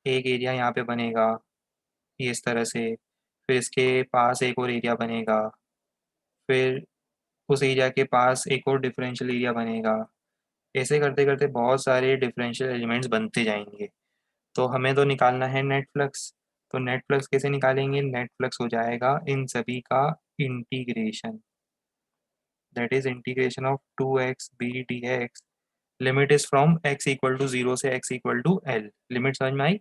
एक एरिया यहाँ पे बनेगा, ये इस तरह से। फिर इसके पास एक और एरिया बनेगा। फिर उस एरिया के पास एक और डिफरेंशियल एरिया बनेगा। ऐसे करते करते बहुत सारे डिफरेंशियल एलिमेंट्स बनते जाएंगे। तो हमें तो निकालना है नेट फ्लक्स। तो नेट फ्लक्स कैसे निकालेंगे? नेट फ्लक्स हो जाएगा इन सभी का integration, that is integration of two X B D X. Limit is from X equal to zero से X equal to L. Limit समझ में आई?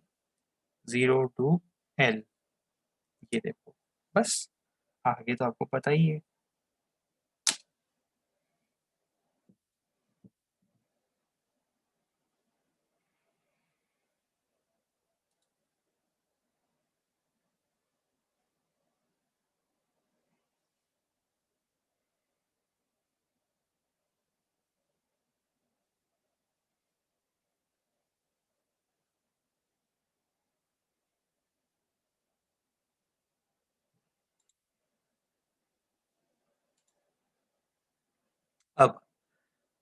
Zero to L. ये देखो, बस, आगे तो आपको पता ही है। अब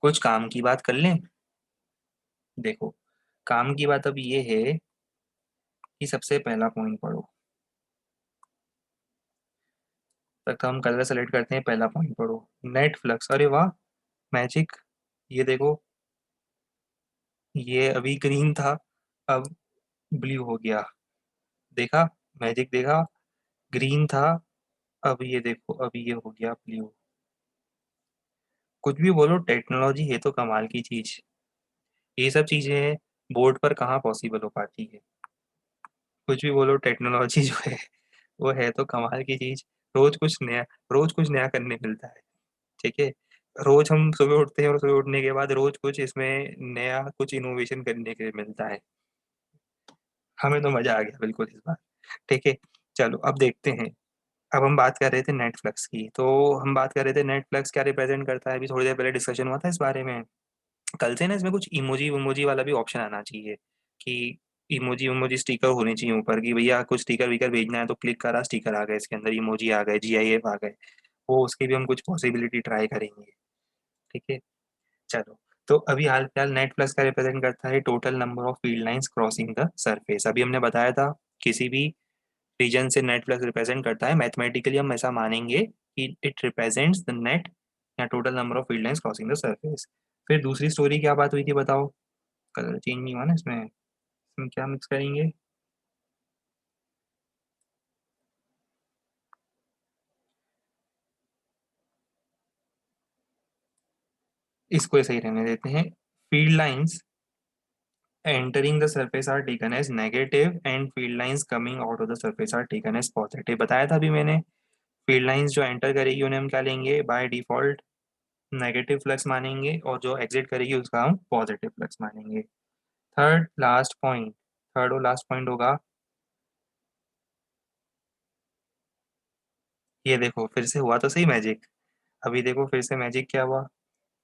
कुछ काम की बात कर लें। देखो, काम की बात अब ये है कि सबसे पहला पॉइंट पढ़ो। तब तो हम कलर सेलेक्ट करते हैं, पहला पॉइंट पढ़ो। नेट फ्लक्स, अरे वाह, मैजिक। ये देखो, ये अभी ग्रीन था, अब ब्लू हो गया। देखा, मैजिक देखा। ग्रीन था, अब ये देखो, अभी ये हो गया ब्लू। कुछ भी बोलो, टेक्नोलॉजी है तो कमाल की चीज। ये सब चीजें बोर्ड पर कहाँ पॉसिबल हो पाती है। कुछ भी बोलो, टेक्नोलॉजी जो है वो है तो कमाल की चीज। रोज कुछ नया, रोज कुछ नया करने मिलता है। ठीक है। रोज हम सुबह उठते हैं और सुबह उठने के बाद रोज कुछ इसमें नया, कुछ इनोवेशन करने के लिए मिलता है। हमें तो मजा आ गया बिल्कुल इस बार। ठीक है। चलो अब देखते हैं। अब हम बात कर रहे थे नेटफ्लिक्स की, तो हम बात कर रहे थे नेटफ्लिक्स क्या रिप्रेजेंट करता है। अभी थोड़ी देर पहले डिस्कशन हुआ था इस बारे में। कल से ना इसमें कुछ इमोजी इमोजी वाला भी ऑप्शन आना चाहिए कि इमोजी इमोजी स्टिकर होने चाहिए ऊपर की, भैया कुछ स्टिकर विकर भेजना है तो क्लिक करा, स्टिकर आ गए, इसके अंदर इमोजी आ गए, GIF आ गए। वो उसकी भी हम कुछ पॉसिबिलिटी ट्राई करेंगे। ठीक है। चलो। तो अभी हाल फिलहाल नेट प्लस का रिप्रेजेंट करता है total number of field lines crossing the surface. अभी हमने बताया था किसी भी रीजन से नेट प्लस रिप्रेजेंट करता है, मैथमेटिकली हम ऐसा मानेंगे कि इट रिप्रेजेंट्स द नेट या total number of field lines crossing the surface. फिर दूसरी स्टोरी क्या बात हुई थी बताओ। कलर चेंज नहीं हुआ ना इसमें क्या मिक्स करेंगे। इसको ऐसे ही रहने देते हैं। Field lines entering the surface are taken as negative and field lines coming out of the surface are taken as positive। बताया था अभी मैंने। फील्ड लाइंस जो एंटर करेगी उन्हें हम क्या लेंगे, बाय डिफॉल्ट नेगेटिव फ्लक्स मानेंगे, और जो एग्जिट करेगी उसका हम पॉजिटिव फ्लक्स मानेंगे। थर्ड लास्ट पॉइंट, थर्ड और लास्ट पॉइंट होगा, ये देखो फिर से हुआ तो सही मैजिक। अभी देखो फिर से मैजिक क्या हुआ।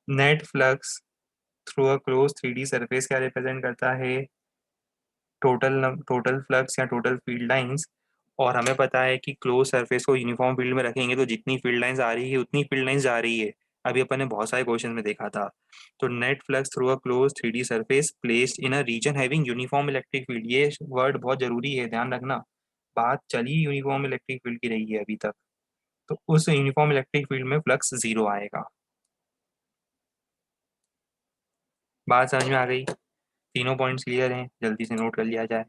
Net flux through a close 3D surface क्या रिप्रेजेंट करता है, टोटल फ्लक्स या टोटल फील्ड लाइंस। और हमें पता है कि क्लोज सरफेस को यूनिफॉर्म फील्ड में रखेंगे तो जितनी फील्ड लाइंस आ रही है उतनी फील्ड लाइंस जा रही है। अभी अपन ने बहुत सारे क्वेश्चन में देखा था। तो net flux through a close 3D surface placed in a region having uniform electric field, ये वर्ड बहुत जरूरी है, ध्यान रखना। बात चली यूनिफॉर्म इलेक्ट्रिक फील्ड की रही है अभी तक। तो उस यूनिफॉर्म इलेक्ट्रिक फील्ड में फ्लक्स जीरो आएगा। बात समझ में आ गई। तीनों पॉइंट्स क्लियर हैं, जल्दी से नोट कर लिया जाए।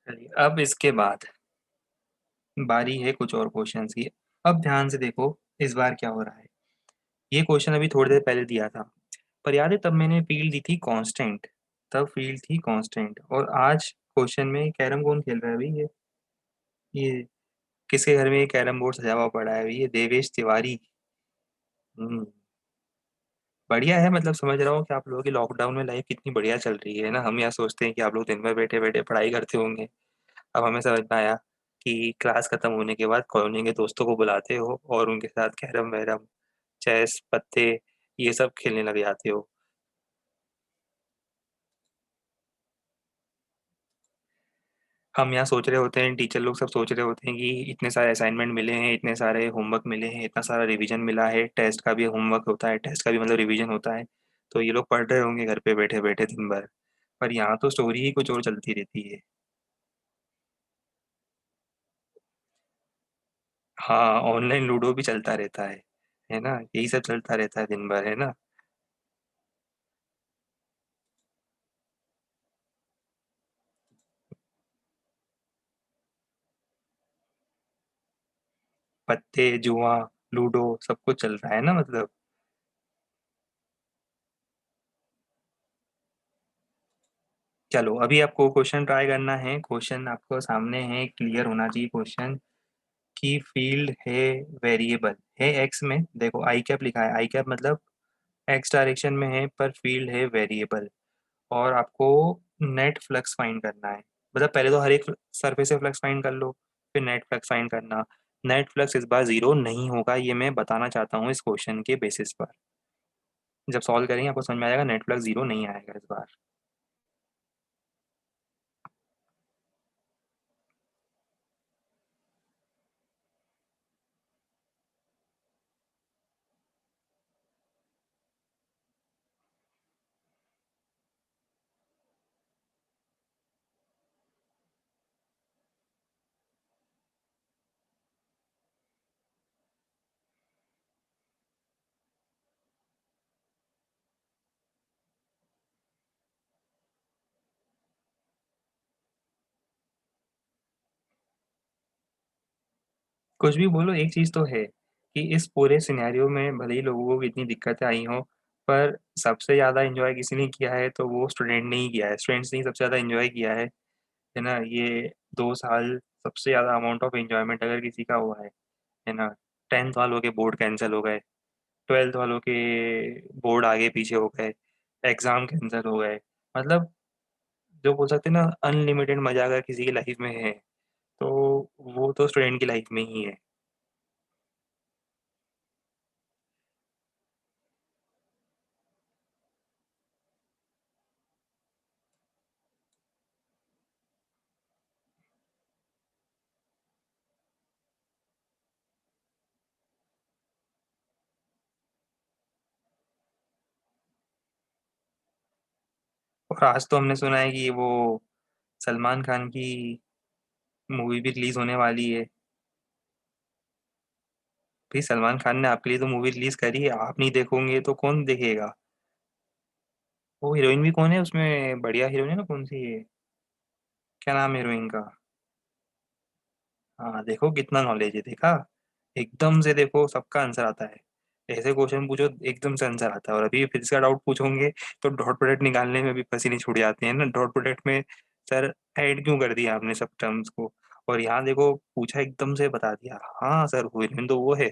चलिए अब इसके बाद बारी है कुछ और क्वेश्चंस की। अब ध्यान से देखो इस बार क्या हो रहा है। ये क्वेश्चन अभी थोड़ी देर पहले दिया था, पर याद है तब मैंने फील्ड दी थी कांस्टेंट। तब फील्ड थी कांस्टेंट, और आज क्वेश्चन में कैरम कौन खेल रहा है भाई ये किसके घर में ये कैरम बोर्ड सजा हुआ पड़ा है भाई, ये देवेश तिवारी। हम्म, बढ़िया है। मतलब समझ रहा हूँ कि आप लोगों की लॉकडाउन में लाइफ कितनी बढ़िया चल रही है ना। हम यहाँ सोचते हैं कि आप लोग दिन भर बैठे बैठे पढ़ाई करते होंगे। अब हमें समझ में आया कि क्लास खत्म होने के बाद कॉलोनी के दोस्तों को बुलाते हो और उनके साथ कैरम वैरम, चेस, पत्ते, ये सब खेलने लग जाते हो। हम यहाँ सोच रहे होते हैं, टीचर लोग सब सोच रहे होते हैं कि इतने सारे असाइनमेंट मिले हैं, इतने सारे होमवर्क मिले हैं, इतना सारा रिवीजन मिला है, टेस्ट का भी होमवर्क होता है, टेस्ट का भी मतलब रिवीजन होता है। तो ये लोग पढ़ रहे होंगे घर पे बैठे बैठे दिन भर। पर यहाँ तो स्टोरी ही कुछ और चलती रहती है। हाँ, ऑनलाइन लूडो भी चलता रहता है ना, यही सब चलता रहता है दिन भर, है ना। पत्ते, जुआ, लूडो, सब कुछ चल रहा है ना मतलब। चलो अभी आपको क्वेश्चन ट्राई करना है, क्वेश्चन आपको सामने है, क्लियर होना चाहिए क्वेश्चन। की फील्ड है वेरिएबल, है एक्स में, देखो आई कैप लिखा है, आई कैप मतलब एक्स डायरेक्शन में है, पर फील्ड है वेरिएबल। और आपको नेट फ्लक्स फाइंड करना है। मतलब पहले तो हर एक सरफेस से फ्लक्स फाइंड कर लो, फिर नेट फ्लक्स फाइंड करना। नेट फ्लक्स इस बार जीरो नहीं होगा, ये मैं बताना चाहता हूँ इस क्वेश्चन के बेसिस पर। जब सॉल्व करेंगे आपको समझ में आएगा, नेट फ्लक्स जीरो नहीं आएगा इस बार। कुछ भी बोलो, एक चीज तो है कि इस पूरे सिनेरियो में भले ही लोगों को इतनी दिक्कतें आई हों, पर सबसे ज्यादा एंजॉय किसी ने किया है तो वो स्टूडेंट ने ही किया है, स्टूडेंट्स ने ही सबसे ज्यादा एंजॉय किया है ना। ये 2 साल सबसे ज्यादा अमाउंट ऑफ एंजॉयमेंट अगर किसी का हुआ है ना। 10th वालों के बोर्ड कैंसिल हो गए, 12th वालों के बोर्ड आगे पीछे हो गए, एग्जाम कैंसिल हो गए। मतलब जो बोल सकते हैं ना, अनलिमिटेड मजा अगर किसी की लाइफ में है तो वो तो स्टूडेंट की लाइफ में ही है। और आज तो हमने सुना है कि वो सलमान खान की मूवी भी रिलीज होने वाली है। भाई सलमान खान ने आपके लिए तो मूवी रिलीज करी है, आप नहीं देखोगे तो कौन देखेगा। वो हीरोइन भी कौन है उसमें, बढ़िया हीरोइन है ना, कौन सी है, क्या नाम है हीरोइन का। हाँ देखो कितना नॉलेज है, देखा। एकदम से देखो सबका आंसर आता है। ऐसे क्वेश्चन पूछो एकदम से आंसर आता है। और अभी फिजिक्स का डाउट पूछोगे तो डॉट प्रोडक्ट निकालने में भी पसीने छूट जाते हैं ना, डॉट प्रोडक्ट में सर ऐड क्यों कर दिया आपने सब टर्म्स को। और यहाँ देखो पूछा एकदम से बता दिया, हाँ सर हीरोइन तो वो है।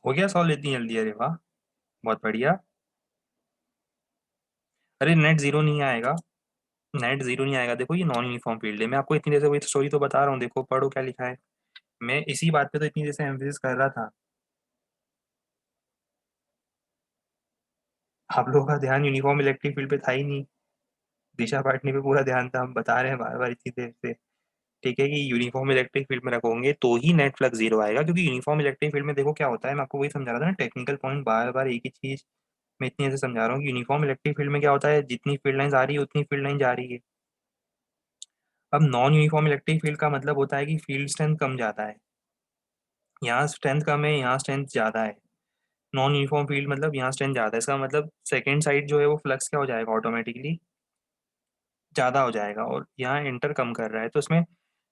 हो गया सॉल्व इतनी जल्दी, अरे वाह, बहुत बढ़िया। अरे नेट जीरो नहीं आएगा, नेट जीरो नहीं आएगा। देखो ये नॉन यूनिफॉर्म फील्ड है, मैं आपको इतनी देर से वही स्टोरी तो बता रहा हूँ, देखो पढ़ो क्या लिखा है। मैं इसी बात पे तो इतनी देर से एम्फेसिस कर रहा था। आप लोगों का ध्यान यूनिफॉर्म इलेक्ट्रिक फील्ड पे था ही नहीं, दिशा पाटनी पे पूरा ध्यान था। हम बता रहे हैं बार बार इतनी देर से, ठीक है, कि यूनिफॉर्म इलेक्ट्रिक फील्ड में रखोगे तो ही नेट फ्लक्स जीरो आएगा। क्योंकि यूनिफॉर्म इलेक्ट्रिक फील्ड में देखो क्या होता है, मैं आपको वही समझा रहा था ना, टेक्निकल पॉइंट बार बार एक ही चीज मैं इतनी देर से समझा रहा हूँ कि यूनिफॉर्म इलेक्ट्रिक फील्ड में क्या होता है, जितनी फील्ड लाइंस आ रही है उतनी फील्ड लाइन जा रही है। अब नॉन यूनिफॉर्म इलेक्ट्रिक फील्ड का मतलब होता है कि फील्ड स्ट्रेंथ कम जाता है। यहाँ स्ट्रेंथ कम है, यहाँ स्ट्रेंथ ज्यादा है। नॉन यूनिफॉर्म फील्ड मतलब यहाँ स्ट्रेंथ ज्यादा है, इसका मतलब सेकेंड साइड जो है वो फ्लक्स क्या हो जाएगा, ऑटोमेटिकली ज्यादा हो जाएगा। और यहाँ एंटर कम कर रहा है तो इसमें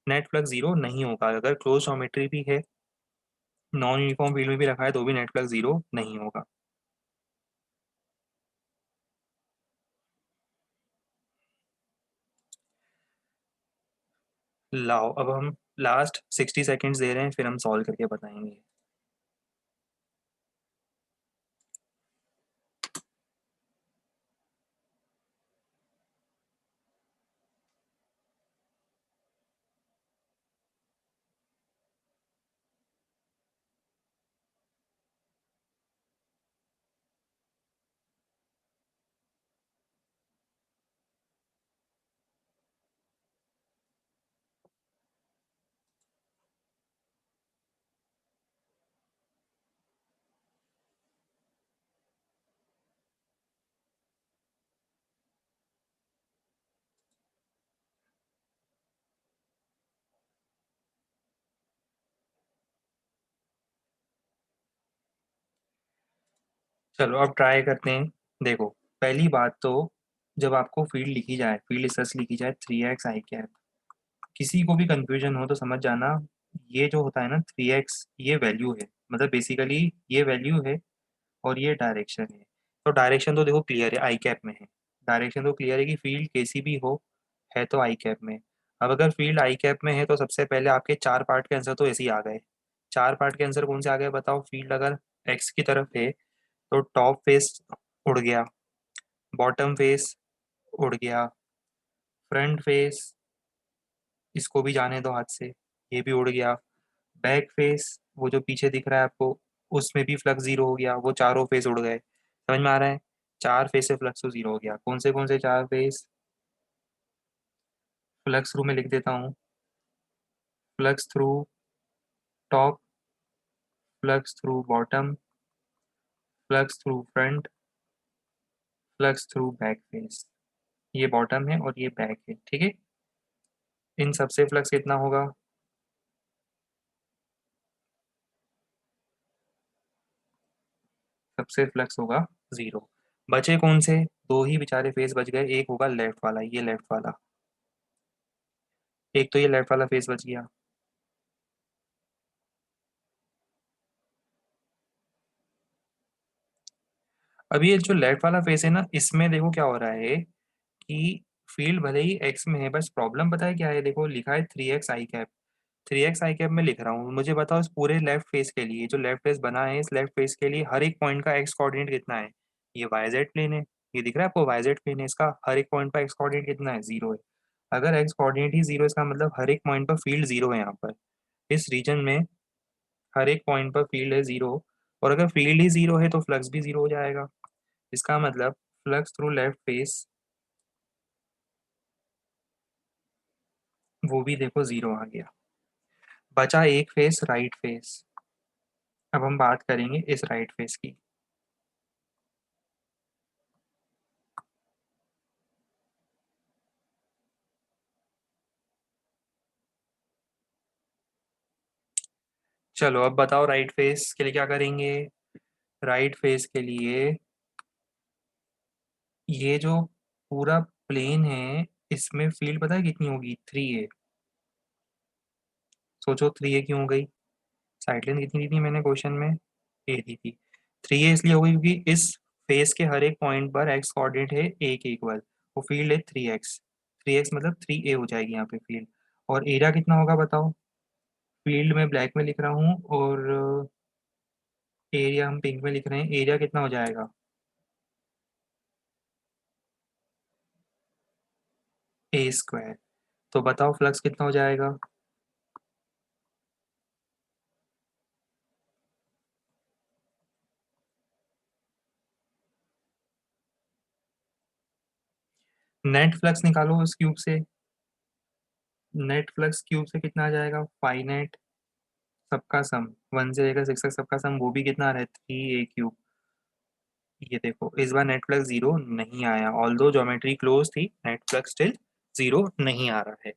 नेट फ्लक्स जीरो नहीं होगा। अगर क्लोज ज्योमेट्री भी है, नॉन यूनिफॉर्म फील्ड में भी रखा है तो भी नेट फ्लक्स जीरो नहीं होगा। लाओ, अब हम लास्ट 60 सेकेंड्स दे रहे हैं, फिर हम सॉल्व करके बताएंगे। चलो अब ट्राई करते हैं। देखो, पहली बात तो, जब आपको फील्ड लिखी जाए, फील्ड स्ट्रेस लिखी जाए 3x i कैप, किसी को भी कंफ्यूजन हो तो समझ जाना, ये जो होता है ना 3x, ये वैल्यू है, मतलब बेसिकली ये वैल्यू है और ये डायरेक्शन है। तो डायरेक्शन तो देखो क्लियर है, आई कैप में है। डायरेक्शन तो क्लियर है कि फील्ड कैसी भी हो, है तो आई कैप में। अब अगर फील्ड आई कैप में है तो सबसे पहले आपके 4 पार्ट के आंसर तो ऐसे ही आ गए। 4 पार्ट के आंसर कौन से आ गए बताओ? फील्ड अगर एक्स की तरफ है तो टॉप फेस उड़ गया, बॉटम फेस उड़ गया, फ्रंट फेस, इसको भी जाने दो हाथ से, ये भी उड़ गया। बैक फेस, वो जो पीछे दिख रहा है आपको, उसमें भी फ्लक्स जीरो हो गया, वो चारों फेस उड़ गए। समझ में आ रहा है? 4 फेस से फ्लक्स तो जीरो हो गया। कौन से 4 फेस? फ्लक्स थ्रू में लिख देता हूँ। Flux through top, flux through bottom, flux through front, flux through back face. ये बॉटम है और ये बैक है, ठीक है। इन सबसे फ्लक्स कितना होगा? सबसे फ्लक्स होगा जीरो। बचे कौन से? दो ही बेचारे फेस बच गए। एक होगा लेफ्ट वाला, ये लेफ्ट वाला। एक तो ये लेफ्ट वाला फेस बच गया। अभी ये जो लेफ्ट वाला फेस है ना, इसमें देखो क्या हो रहा है कि फील्ड भले ही एक्स में है, बस प्रॉब्लम पता है क्या है? देखो लिखा है 3x i cap. 3x i cap में लिख रहा हूँ, मुझे बताओ इस पूरे लेफ्ट फेस के लिए, जो लेफ्ट फेस बना है, इस लेफ्ट फेस के लिए हर एक पॉइंट का एक्स कोऑर्डिनेट कितना है? ये वाई जेड प्लेन है, ये दिख रहा है आपको? वाई जेड प्लेन है, इसका हर एक पॉइंट पर एक्स कोऑर्डिनेट कितना है? जीरो है। अगर एक्स कोऑर्डिनेट ही जीरो, इसका मतलब हर एक पॉइंट पर फील्ड जीरो है यहाँ पर। इस रीजन में हर एक पॉइंट पर फील्ड है जीरो, और अगर फील्ड ही जीरो है तो फ्लक्स भी जीरो हो जाएगा। इसका मतलब फ्लक्स थ्रू लेफ्ट फेस, वो भी देखो जीरो आ गया। बचा एक फेस, राइट फेस। अब हम बात करेंगे इस राइट फेस की। चलो अब बताओ राइट फेस के लिए क्या करेंगे। राइट फेस के लिए ये जो पूरा प्लेन है, इसमें फील्ड पता है कितनी होगी? 3a। सोचो 3a क्यों हो गई? साइड लेंथ कितनी दी थी मैंने क्वेश्चन में? ए दी थी। 3a इसलिए हो गई क्योंकि इस फेस के हर एक पॉइंट पर एक्स कोऑर्डिनेट है ए के इक्वल। वो फील्ड है 3x। 3x मतलब 3a हो जाएगी यहाँ पे फील्ड। और एरिया कितना होगा बताओ? फील्ड में ब्लैक में लिख रहा हूँ और एरिया हम पिंक में लिख रहे हैं। एरिया कितना हो जाएगा? a² तो बताओ फ्लक्स कितना हो जाएगा? नेट फ्लक्स निकालो उस क्यूब से। नेट फ्लक्स क्यूब से कितना आ जाएगा? फाइनेट सबका सम, 1 से लेकर 6 तक सबका सम, वो भी कितना आ रहा है? 3a³। ये देखो इस बार नेट फ्लक्स जीरो नहीं आया, ऑल्दो ज्योमेट्री क्लोज थी, नेट फ्लक्स स्टिल जीरो नहीं आ रहा है।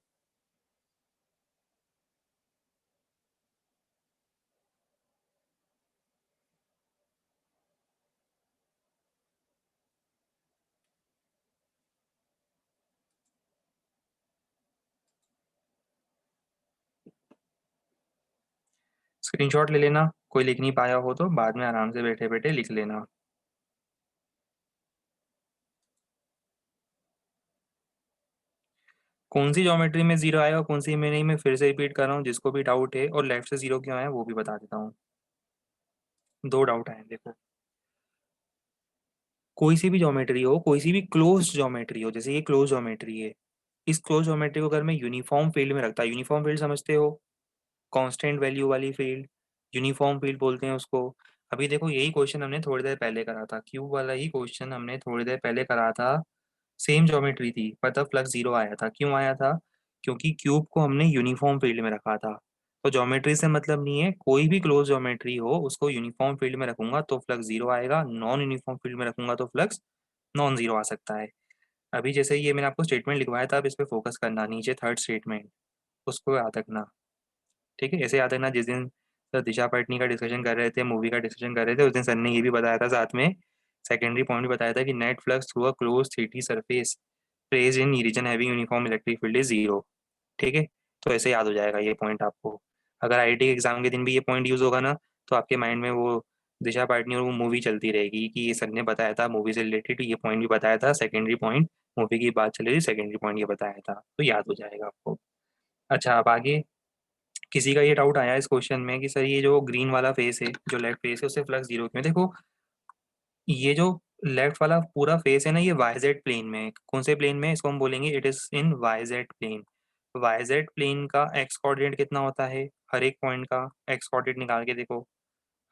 स्क्रीनशॉट ले लेना, कोई लिख नहीं पाया हो तो बाद में आराम से बैठे बैठे लिख लेना। कौन सी ज्योमेट्री में जीरो आएगा, कौन सी में नहीं, मैं फिर से रिपीट कर रहा हूँ, जिसको भी डाउट है, और लेफ्ट से जीरो क्यों आया वो भी बता देता हूँ। दो डाउट आए हैं, देखो। कोई सी भी ज्योमेट्री हो, कोई सी भी क्लोज ज्योमेट्री हो, जैसे ये क्लोज ज्योमेट्री है, इस क्लोज ज्योमेट्री को अगर मैं यूनिफॉर्म फील्ड में रखता, यूनिफॉर्म फील्ड समझते हो, कांस्टेंट वैल्यू वाली फील्ड, यूनिफॉर्म फील्ड बोलते हैं उसको। अभी देखो यही क्वेश्चन हमने थोड़ी देर पहले करा था, क्यूब वाला ही क्वेश्चन हमने थोड़ी देर पहले करा था। सेम ज्योमेट्री थी, पर तब फ्लक्स जीरो आया था। क्यों आया था? क्योंकि क्यूब को हमने यूनिफॉर्म फील्ड में रखा था। तो ज्योमेट्री से मतलब नहीं है, कोई भी क्लोज ज्योमेट्री हो उसको यूनिफॉर्म फील्ड में रखूंगा तो फ्लक्स जीरो आएगा, नॉन यूनिफॉर्म फील्ड में रखूंगा तो फ्लक्स नॉन जीरो आ सकता है। अभी जैसे ये मैंने आपको स्टेटमेंट लिखवाया था, अब इस पे फोकस करना, नीचे थर्ड स्टेटमेंट, उसको याद रखना। ठीक है, ऐसे याद रखना, जिस दिन सर दिशा पटनी का डिस्कशन कर रहे थे, मूवी का डिस्कशन कर रहे थे, उस दिन सर ने ये भी बताया था साथ में, सेकेंडरी पॉइंट भी बताया था कि net flux through a close three D surface place in region having uniform electric field is zero. ठीक है, तो ऐसे याद हो जाएगा ये पॉइंट आपको। अगर आईआईटी एग्जाम के दिन भी ये पॉइंट यूज होगा ना, तो आपके माइंड में वो दिशा पाटनी और वो मूवी चलती रहेगी कि ये सर ने बताया था मूवी से रिलेटेड, ये पॉइंट भी बताया था, सेकेंडरी पॉइंट मूवी की बात चली थी, सेकेंडरी पॉइंट ये बताया था, तो याद हो जाएगा आपको। अच्छा, अब आगे किसी का ये डाउट आया इस क्वेश्चन में कि सर ये जो ग्रीन वाला फेस है, जो लेफ्ट फेस है, उससे फ्लक्स जीरो क्यों है? देखो, ये जो लेफ्ट वाला पूरा फेस है ना, ये वाई जेड प्लेन में है। कौन से प्लेन में है? इसको हम बोलेंगे it is in y z plane. Y z plane का एक्स कोऑर्डिनेट कितना होता है? हर एक पॉइंट का एक्स कोऑर्डिनेट निकाल के देखो,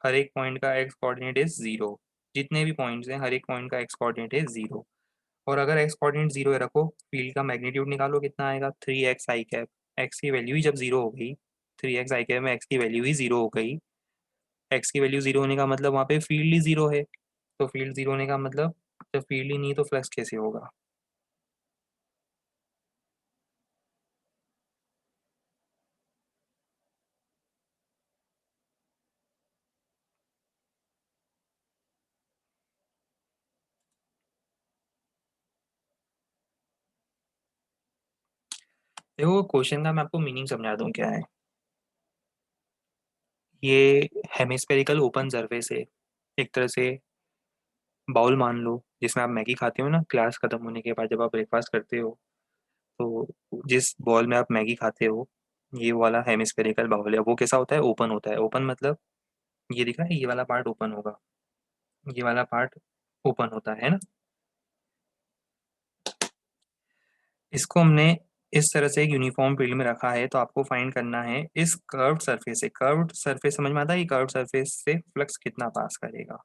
हर एक पॉइंट का एक्स कोऑर्डिनेट इज जीरो। जितने भी पॉइंट्स हैं, हर एक पॉइंट का एक्स कोऑर्डिनेट है जीरो। और अगर एक्स कोऑर्डिनेट जीरो है, रखो, फील्ड का मैग्नीट्यूड निकालो कितना आएगा, 3x आई कैप। एक्स की वैल्यू ही जब जीरो हो गई, 3x आई कैप में एक्स की वैल्यू ही जीरो हो गई, एक्स की वैल्यू जीरो होने का मतलब वहाँ पे फील्ड ही जीरो है। तो फील्ड जीरो होने का मतलब, जब फील्ड ही नहीं है तो फ्लक्स कैसे होगा? देखो क्वेश्चन का मैं आपको मीनिंग समझा दूं क्या है। ये हेमिस्फेरिकल ओपन सरफेस है, एक तरह से बाउल मान लो, जिसमें आप मैगी खाते हो ना, क्लास खत्म होने के बाद जब आप ब्रेकफास्ट करते हो, तो जिस बॉल में आप मैगी खाते हो, ये वाला हेमिस्फेरिकल बाउल है। वो कैसा होता है? ओपन होता है। ओपन मतलब ये दिख रहा है, ये वाला पार्ट ओपन होगा, ये वाला पार्ट ओपन होता है ना। इसको हमने इस तरह से एक यूनिफॉर्म फील्ड में रखा है, तो आपको फाइंड करना है इस कर्व्ड सरफेस से, कर्व्ड सरफेस समझ में आता है, ये कर्व्ड सरफेस से फ्लक्स कितना पास करेगा।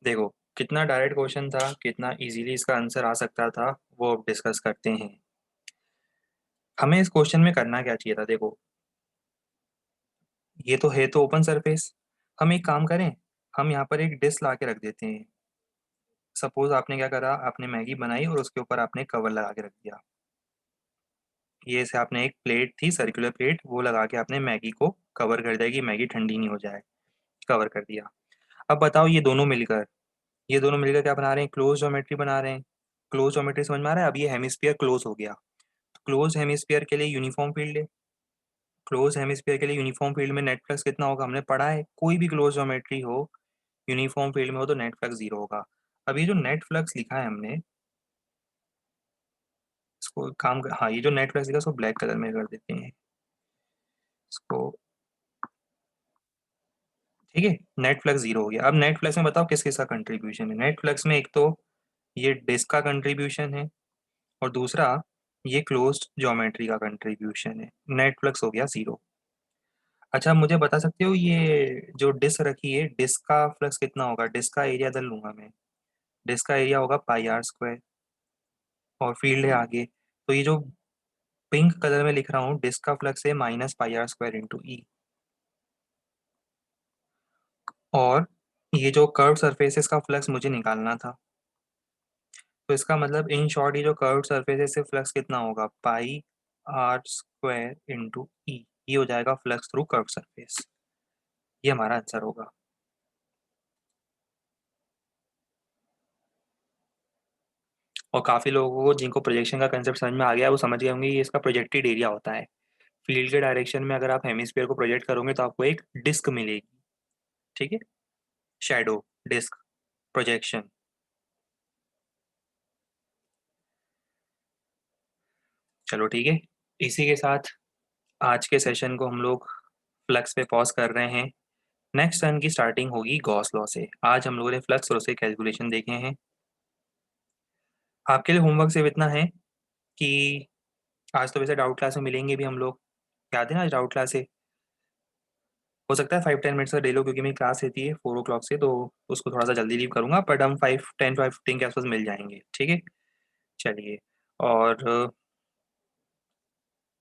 देखो, कितना डायरेक्ट क्वेश्चन था, कितना इजीली इसका आंसर आ सकता था, वो अब डिस्कस करते हैं। हमें इस क्वेश्चन में करना क्या चाहिए था? देखो, ये तो है तो ओपन सरफेस, हम एक काम करें, हम यहाँ पर एक डिस्क ला के रख देते हैं, सपोज आपने क्या करा, आपने मैगी बनाई और उसके ऊपर आपने कवर लगा के रख दिया। ये से आपने एक प्लेट थी, सर्कुलर प्लेट, वो लगा के आपने मैगी को कवर कर दिया कि मैगी ठंडी नहीं हो जाए, कवर कर दिया। अब बताओ ये दोनों मिलकर क्या बना रहे हैं? क्लोज ज्योमेट्री बना रहे हैं। क्लोज ज्योमेट्री समझ में आ रहा है? अब ये हेमिस्फीयर क्लोज हो गया। क्लोज हेमिस्फीयर के लिए यूनिफॉर्म फील्ड है। क्लोज हेमिस्फीयर के लिए यूनिफॉर्म फील्ड में नेट फ्लक्स कितना होगा? हमने पढ़ा है, कोई भी क्लोज ज्योमेट्री हो, यूनिफॉर्म फील्ड में हो तो नेट फ्लक्स जीरो होगा। अब ये जो नेट फ्लक्स लिखा है हमने, इसको हाँ, ये जो नेट फ्लक्स लिखा है उसको ब्लैक कलर में कर देते हैं इसको। ठीक है, नेट फ्लक्स जीरो हो गया। अब नेट फ्लक्स में बताओ किस किस का कंट्रीब्यूशन है? नेट फ्लक्स में एक तो ये डिस्क का कंट्रीब्यूशन है, और दूसरा ये क्लोज्ड ज्योमेट्री का कंट्रीब्यूशन है। नेट फ्लक्स हो गया जीरो। अच्छा, मुझे बता सकते हो ये जो डिस्क रखी है, डिस्क का फ्लक्स कितना होगा? डिस्क का एरिया इधर लूंगा मैं। डिस्क का एरिया होगा पाई आर स्क्वायर, और फील्ड है आगे। तो ये जो पिंक कलर में लिख रहा हूँ, डिस्क का फ्लक्स है minus pi are square into E. और ये जो कर्व सरफेसेस का फ्लक्स मुझे निकालना था, तो इसका मतलब इन शॉर्ट ये जो कर्व सरफेस है इससे फ्लक्स कितना होगा? पाई आर स्क्वायर इंटू ई। ये हो जाएगा फ्लक्स थ्रू कर्व सरफेस। ये हमारा आंसर होगा। और काफी लोगों को जिनको प्रोजेक्शन का कंसेप्ट समझ में आ गया, वो समझ गए होंगे ये इसका प्रोजेक्टेड एरिया होता है। फील्ड के डायरेक्शन में अगर आप हेमिस्फीयर को प्रोजेक्ट करोगे तो आपको एक डिस्क मिलेगी। ठीक है, शैडो, डिस्क, प्रोजेक्शन। चलो ठीक है, इसी के साथ आज के सेशन को हम लोग फ्लक्स पे पॉज कर रहे हैं। नेक्स्ट टर्न की स्टार्टिंग होगी गॉस लॉ से। आज हम लोगों ने फ्लक्स और उसके कैलकुलेशन देखे हैं। आपके लिए होमवर्क सिर्फ इतना है कि आज तो वैसे डाउट क्लास में मिलेंगे भी हम लोग, याद है ना? आज डाउट क्लास है। हो सकता है 5-10 मिनट्स का डे लो, क्योंकि मेरी क्लास रहती है 4 o'clock से, तो उसको थोड़ा सा जल्दी लीव करूंगा, बट हम 5-10-5-15 के आसपास मिल जाएंगे। ठीक है, चलिए। और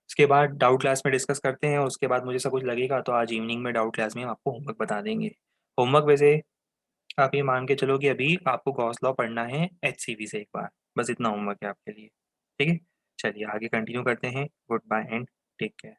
उसके बाद डाउट क्लास में डिस्कस करते हैं, और उसके बाद मुझे सब कुछ लगेगा तो आज इवनिंग में डाउट क्लास में हम आपको होमवर्क बता देंगे। होमवर्क वैसे आप ये मान के चलो कि अभी आपको गॉस लॉ पढ़ना है HCV से एक बार, बस इतना होमवर्क है आपके लिए। ठीक है, चलिए आगे कंटिन्यू करते हैं। Goodbye and take care.